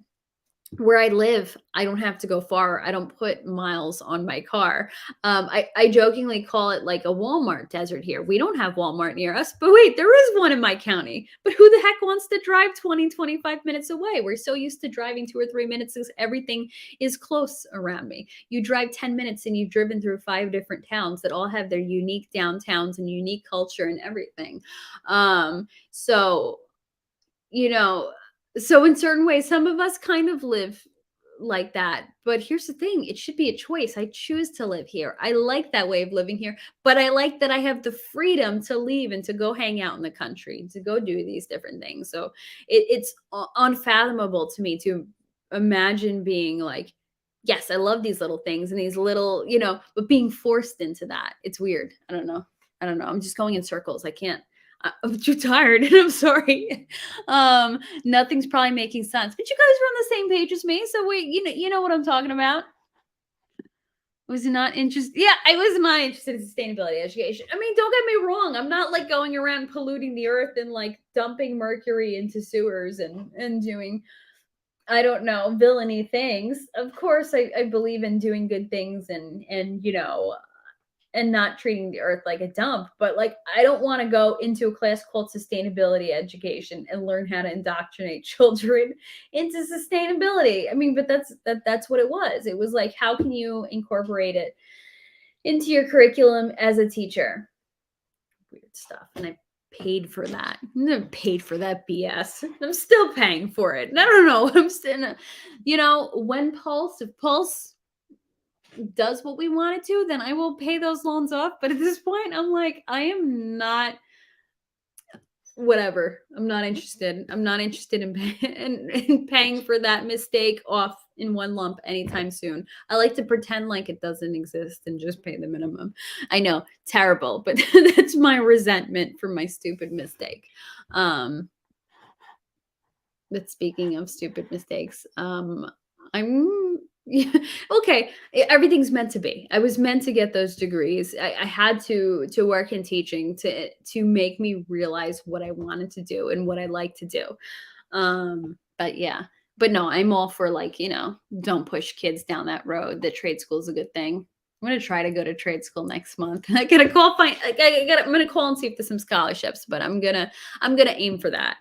where I live, I don't have to go far. I don't put miles on my car. I jokingly call it like a Walmart desert here. We don't have Walmart near us, but wait, there is one in my county. But who the heck wants to drive 20, 25 minutes away? We're so used to driving 2 or 3 minutes because everything is close around me. You drive 10 minutes and you've driven through 5 different towns that all have their unique downtowns and unique culture and everything. So you know, so in certain ways, some of us kind of live like that. But here's the thing, it should be a choice. I choose to live here. I like that way of living here, but I like that I have the freedom to leave and to go hang out in the country, to go do these different things. So it's unfathomable to me to imagine being like, yes, I love these little things and these little, but being forced into that. It's weird. I don't know. I'm just going in circles. I can't. I'm too tired and I'm sorry. Nothing's probably making sense. But you guys were on the same page as me, so wait, you know what I'm talking about. Was not interested. Yeah, I was not interested in sustainability education. I mean, don't get me wrong. I'm not like going around polluting the earth and like dumping mercury into sewers and doing I don't know villainy things. Of course, I believe in doing good things and not treating the earth like a dump. But like, I don't want to go into a class called sustainability education and learn how to indoctrinate children into sustainability. I mean, but that's what it was. It was like, how can you incorporate it into your curriculum as a teacher? Weird stuff. And I paid for that. I never paid for that BS. I'm still paying for it. I don't know. I'm still, when if Pulse does what we want it to, then I will pay those loans off. But at this point, I'm like, I am not whatever. I'm not interested. I'm not interested in paying for that mistake off in one lump anytime soon. I like to pretend like it doesn't exist and just pay the minimum. I know, terrible, but that's my resentment for my stupid mistake. But speaking of stupid mistakes, I'm yeah, okay. Everything's meant to be. I was meant to get those degrees. I had to work in teaching to make me realize what I wanted to do and what I like to do. But yeah, but no, I'm all for like don't push kids down that road. The trade school is a good thing. I'm gonna try to go to trade school next month. I gotta call. I'm gonna call and see if there's some scholarships. But I'm gonna aim for that.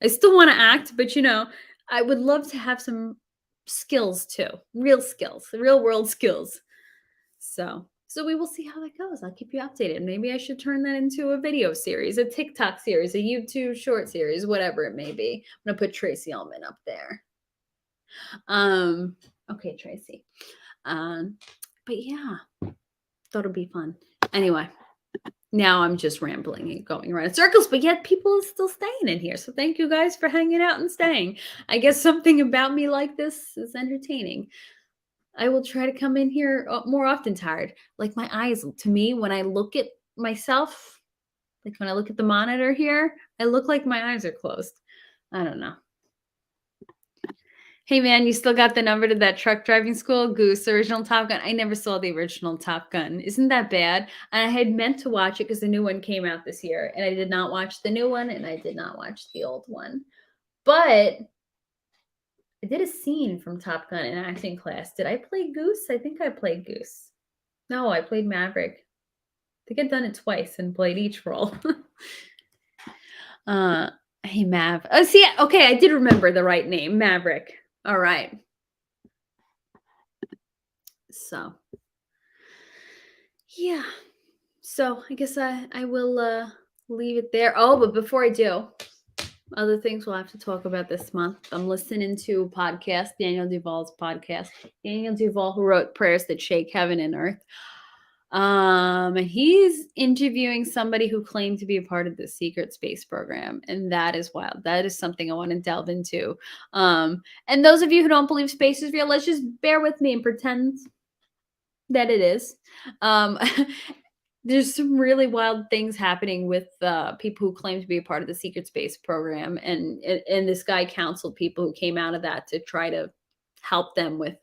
I still want to act, but I would love to have some skills too. Real skills, real world skills. So we will see how that goes. I'll keep you updated. Maybe I should turn that into a video series, a TikTok series, a YouTube short series, whatever it may be. I'm gonna put Tracy Ullman up there. Okay, Tracy. But yeah, thought it'd be fun. Anyway. Now I'm just rambling and going around in circles, but yet people are still staying in here. So thank you guys for hanging out and staying. I guess something about me like this is entertaining. I will try to come in here more often tired. Like my eyes, to me, when I look at myself, like when I look at the monitor here, I look like my eyes are closed. I don't know. Hey man, you still got the number to that truck driving school? Goose, original Top Gun. I never saw the original Top Gun. Isn't that bad? And I had meant to watch it because the new one came out this year, and I did not watch the new one, and I did not watch the old one. But I did a scene from Top Gun in acting class. Did I play Goose? I think I played Goose. No, I played Maverick. I think I'd done it twice and played each role. Hey Mav. Oh, see, okay, I did remember the right name, Maverick. All right. So, yeah. So I guess I will leave it there. Oh, but before I do, other things we'll have to talk about this month. I'm listening to a podcast, Daniel Duvall's podcast. Daniel Duvall, who wrote Prayers That Shake Heaven and Earth. He's interviewing somebody who claimed to be a part of the secret space program, and that is wild. That is something I want to delve into. And those of you who don't believe space is real, let's just bear with me and pretend that it is. There's some really wild things happening with people who claim to be a part of the secret space program, and this guy counseled people who came out of that to try to help them with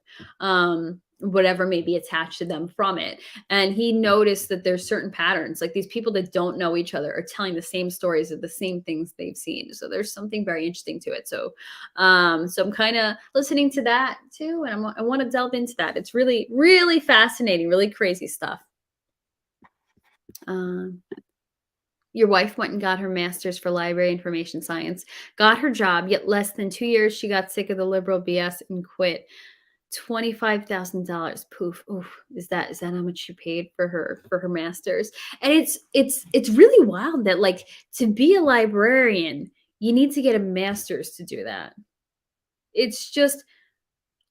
whatever may be attached to them from it. And he noticed that there's certain patterns, like these people that don't know each other are telling the same stories of the same things they've seen. So there's something very interesting to it. So I'm kind of listening to that too, and I want to delve into that. It's really, really fascinating, really crazy stuff. Um, your wife went and got her master's for library information science, got her job, yet less than 2 years, she got sick of the liberal BS and quit. $25,000. Poof. Oof. Is that how much she paid for her master's? And it's really wild that, like, to be a librarian, you need to get a master's to do that. It's just,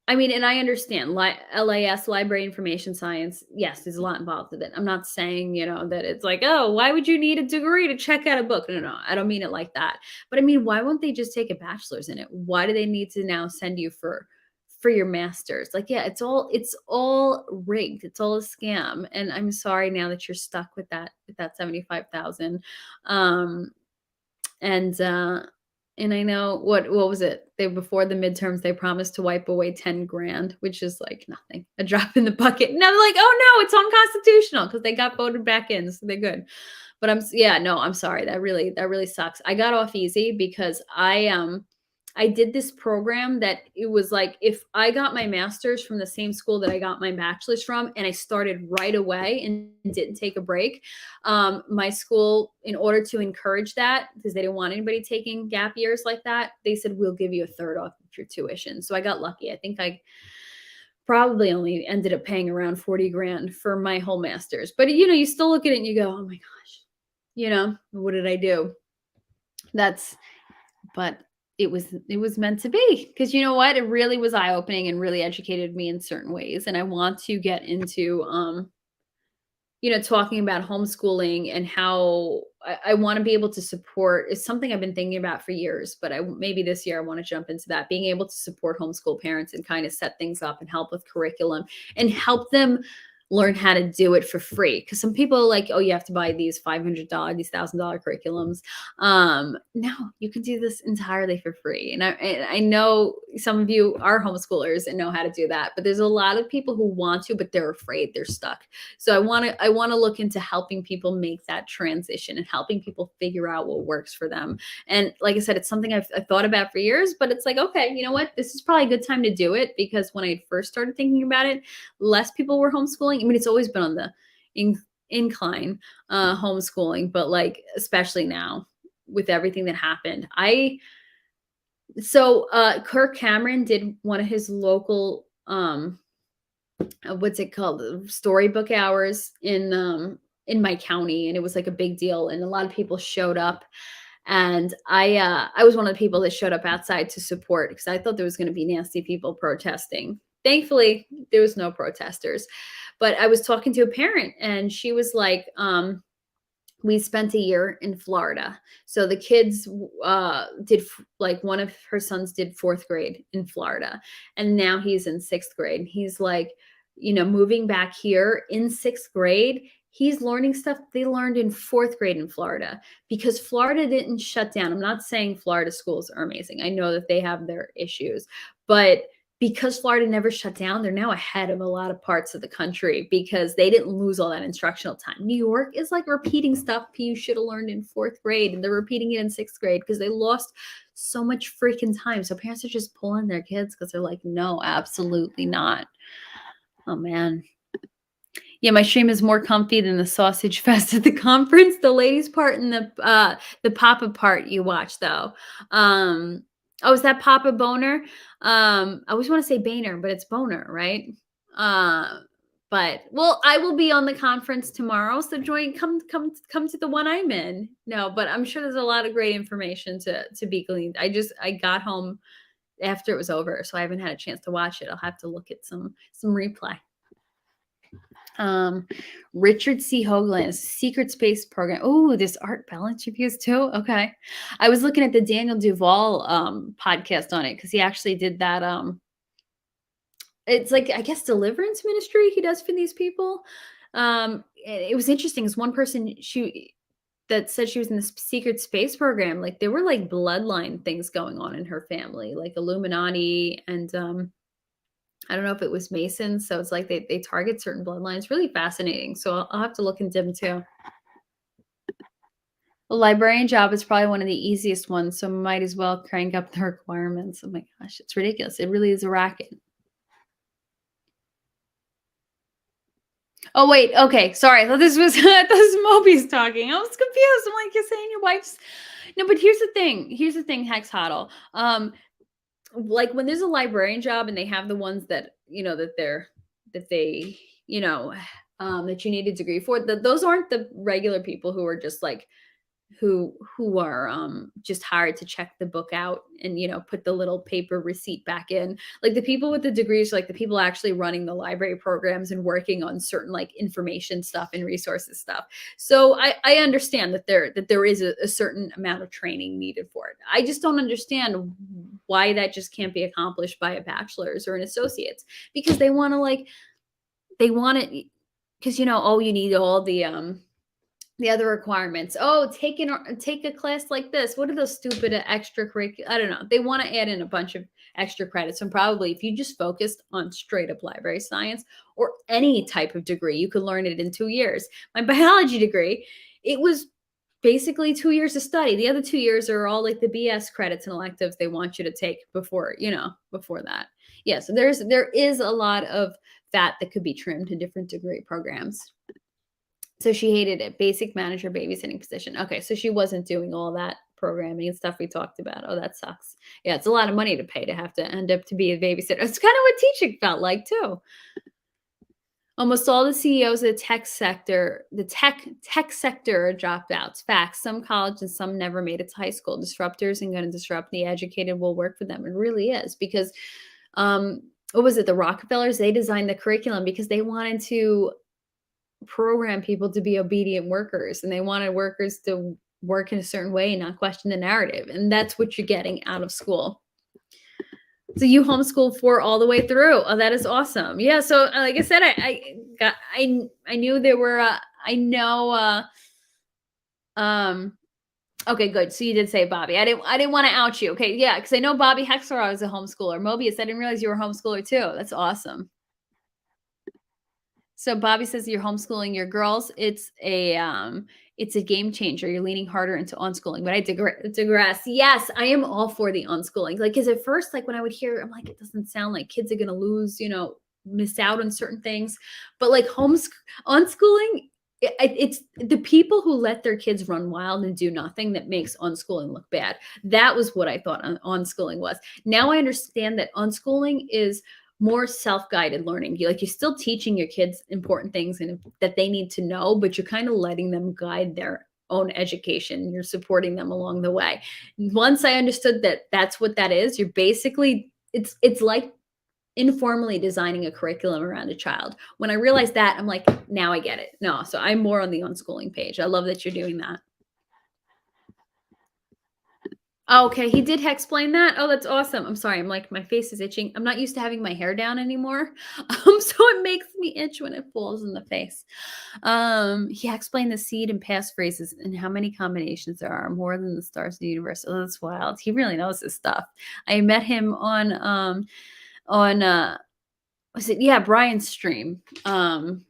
I mean, and I understand LAS, library information science. Yes, there's a lot involved with it. I'm not saying, that it's like, oh, why would you need a degree to check out a book? No, no, I don't mean it like that. But I mean, why won't they just take a bachelor's in it? Why do they need to now send you for your master's? Like, yeah, it's all rigged. It's all a scam. And I'm sorry now that you're stuck with that 75,000. Um, and I know what was it? They Before the midterms, they promised to wipe away 10 grand, which is like nothing, a drop in the bucket. Now they're like, oh no, it's unconstitutional because they got voted back in, so they're good. But yeah, no, I'm sorry. That really sucks. I got off easy because I did this program that it was like if I got my master's from the same school that I got my bachelor's from, and I started right away and didn't take a break, my school, in order to encourage that, because they didn't want anybody taking gap years like that, they said, we'll give you a third off of your tuition. So I got lucky. I think I probably only ended up paying around 40 grand for my whole master's. But you still look at it and you go, oh my gosh, what did I do? But it was meant to be, because you know what? It really was eye-opening and really educated me in certain ways. And I want to get into talking about homeschooling and how I want to be able to support is something I've been thinking about for years, but maybe this year I want to jump into that, being able to support homeschool parents and kind of set things up and help with curriculum and help them learn how to do it for free. Because some people are like, oh, you have to buy these $500, these $1,000 curriculums. No, you can do this entirely for free. And I know some of you are homeschoolers and know how to do that, but there's a lot of people who want to, but they're afraid, they're stuck. So I want to look into helping people make that transition and helping people figure out what works for them. And like I said, it's something I've thought about for years, but it's like, okay, you know what? This is probably a good time to do it, because when I first started thinking about it, less people were homeschooling. I mean, it's always been on the incline, homeschooling, but like, especially now with everything that happened. Kirk Cameron did one of his local, what's it called, storybook hours in my county, and it was like a big deal, and a lot of people showed up. And I was one of the people that showed up outside to support, because I thought there was going to be nasty people protesting. Thankfully, there was no protesters. But I was talking to a parent, and she was like, we spent a year in Florida. So the kids like, one of her sons did fourth grade in Florida, and now he's in sixth grade. He's like, moving back here in sixth grade, he's learning stuff they learned in fourth grade in Florida, because Florida didn't shut down. I'm not saying Florida schools are amazing. I know that they have their issues, but because Florida never shut down, they're now ahead of a lot of parts of the country because they didn't lose all that instructional time. New York is like repeating stuff you should have learned in fourth grade, and they're repeating it in sixth grade because they lost so much freaking time. So parents are just pulling their kids because they're like, no, absolutely not. Oh, man. Yeah, my stream is more comfy than the sausage fest at the conference. The ladies part and the Papa part you watch, though. Oh, is that Papa Boner? I always want to say Boehner, but it's Boner, right? Uh, but well, I will be on the conference tomorrow, so come to the one I'm in. No, but I'm sure there's a lot of great information to be gleaned. I got home after it was over, so I haven't had a chance to watch it. I'll have to look at some replay. Richard C. Hoagland, secret space program. Oh, this Art Bell interviews too. Okay. I was looking at the Daniel Duvall podcast on it, because he actually did that. It's like, I guess, deliverance ministry he does for these people. It was interesting, because one person that said she was in this secret space program, like there were like bloodline things going on in her family, like Illuminati, and I don't know if it was Masons, so it's like they target certain bloodlines. Really fascinating. So I'll have to look into them too. The librarian job is probably one of the easiest ones, so might as well crank up the requirements. Oh my gosh, it's ridiculous. It really is a racket. Oh wait, okay, sorry. I thought this was I thought this was Moby's talking. I was confused. I'm like, you're saying your wife's no, but here's the thing. Here's the thing, Hex Hoddle. Like when there's a librarian job and they have the ones that that they you know that you need a degree for, those aren't the regular people who are just like who are just hired to check the book out and put the little paper receipt back in. Like the people with the degrees, like the people actually running the library programs and working on certain like information stuff and resources stuff. So I understand that there is a certain amount of training needed for it. I just don't understand why that just can't be accomplished by a bachelor's or an associate's, because they want it because oh, you need all the other requirements. Oh, take a class like this. What are those stupid extracurricular? I don't know. They want to add in a bunch of extra credits. And probably if you just focused on straight up library science or any type of degree, you could learn it in 2 years. My biology degree, it was basically 2 years of study. The other 2 years are all like the BS credits and electives they want you to take before that. Yeah, so there is a lot of fat that could be trimmed in different degree programs. So she hated it. Basic manager babysitting position. Okay, so she wasn't doing all that programming and stuff we talked about. Oh, that sucks. Yeah, it's a lot of money to pay to have to end up to be a babysitter. It's kind of what teaching felt like too. Almost all the CEOs of the tech sector are dropouts. Facts. Some college and some never made it to high school. Disruptors and going to disrupt the educated will work for them. It really is because what was it? The Rockefellers, they designed the curriculum because they wanted to program people to be obedient workers, and they wanted workers to work in a certain way and not question the narrative, and that's what you're getting out of school. So you homeschooled for all the way through. Oh, that is awesome. Yeah, so like I said, I knew there were I know okay, good. So you did say Bobby. I didn't want to out you. Okay, yeah, because I know Bobby Hexler was a homeschooler. Mobius, I didn't realize you were a homeschooler too. That's awesome. So Bobby says you're homeschooling your girls. It's a game changer. You're leaning harder into unschooling, but I digress. Yes, I am all for the unschooling. Like, cause at first, like when I would hear, I'm like, it doesn't sound like kids are going to lose, miss out on certain things, but like unschooling, it's the people who let their kids run wild and do nothing that makes unschooling look bad. That was what I thought unschooling was. Now I understand that unschooling is more self-guided learning. You're still teaching your kids important things and that they need to know, but you're kind of letting them guide their own education. You're supporting them along the way. Once I understood that that's what that is, you're basically it's like informally designing a curriculum around a child. When I realized that, I'm like, now I get it. No, so I'm more on the unschooling page. I love that you're doing that. Oh, okay, he did explain that? Oh, that's awesome. I'm sorry, I'm like, my face is itching. I'm not used to having my hair down anymore, so it makes me itch when it falls in the face. He explained the seed and past phrases and how many combinations there are, more than the stars of the universe. Oh, that's wild. He really knows his stuff. I met him on was it yeah, Brian's stream. Brian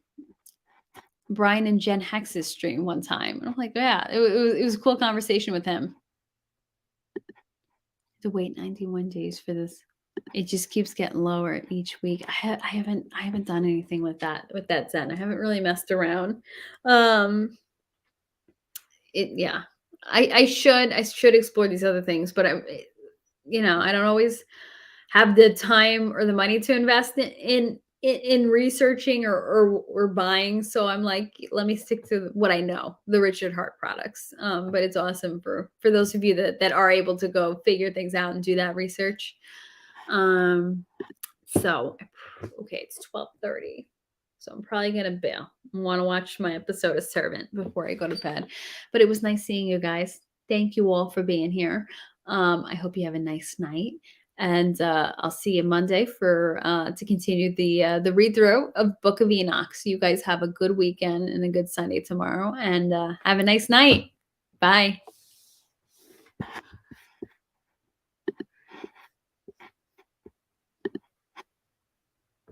and Jen Hex's stream one time. And I'm like, yeah, it was a cool conversation with him. To wait 91 days for this. It just keeps getting lower each week. I haven't done anything with that Zen. I haven't really messed around. Yeah. I should explore these other things, but I don't always have the time or the money to invest in researching or buying. So I'm like, let me stick to what I know, the Richard Hart products. But it's awesome for those of you that are able to go figure things out and do that research. So okay, it's 12:30. So I'm probably gonna bail. I want to watch my episode of Servant before I go to bed. But it was nice seeing you guys. Thank you all for being here. I hope you have a nice night. And I'll see you Monday for to continue the read through of Book of Enoch. So you guys have a good weekend and a good Sunday tomorrow, and have a nice night. Bye.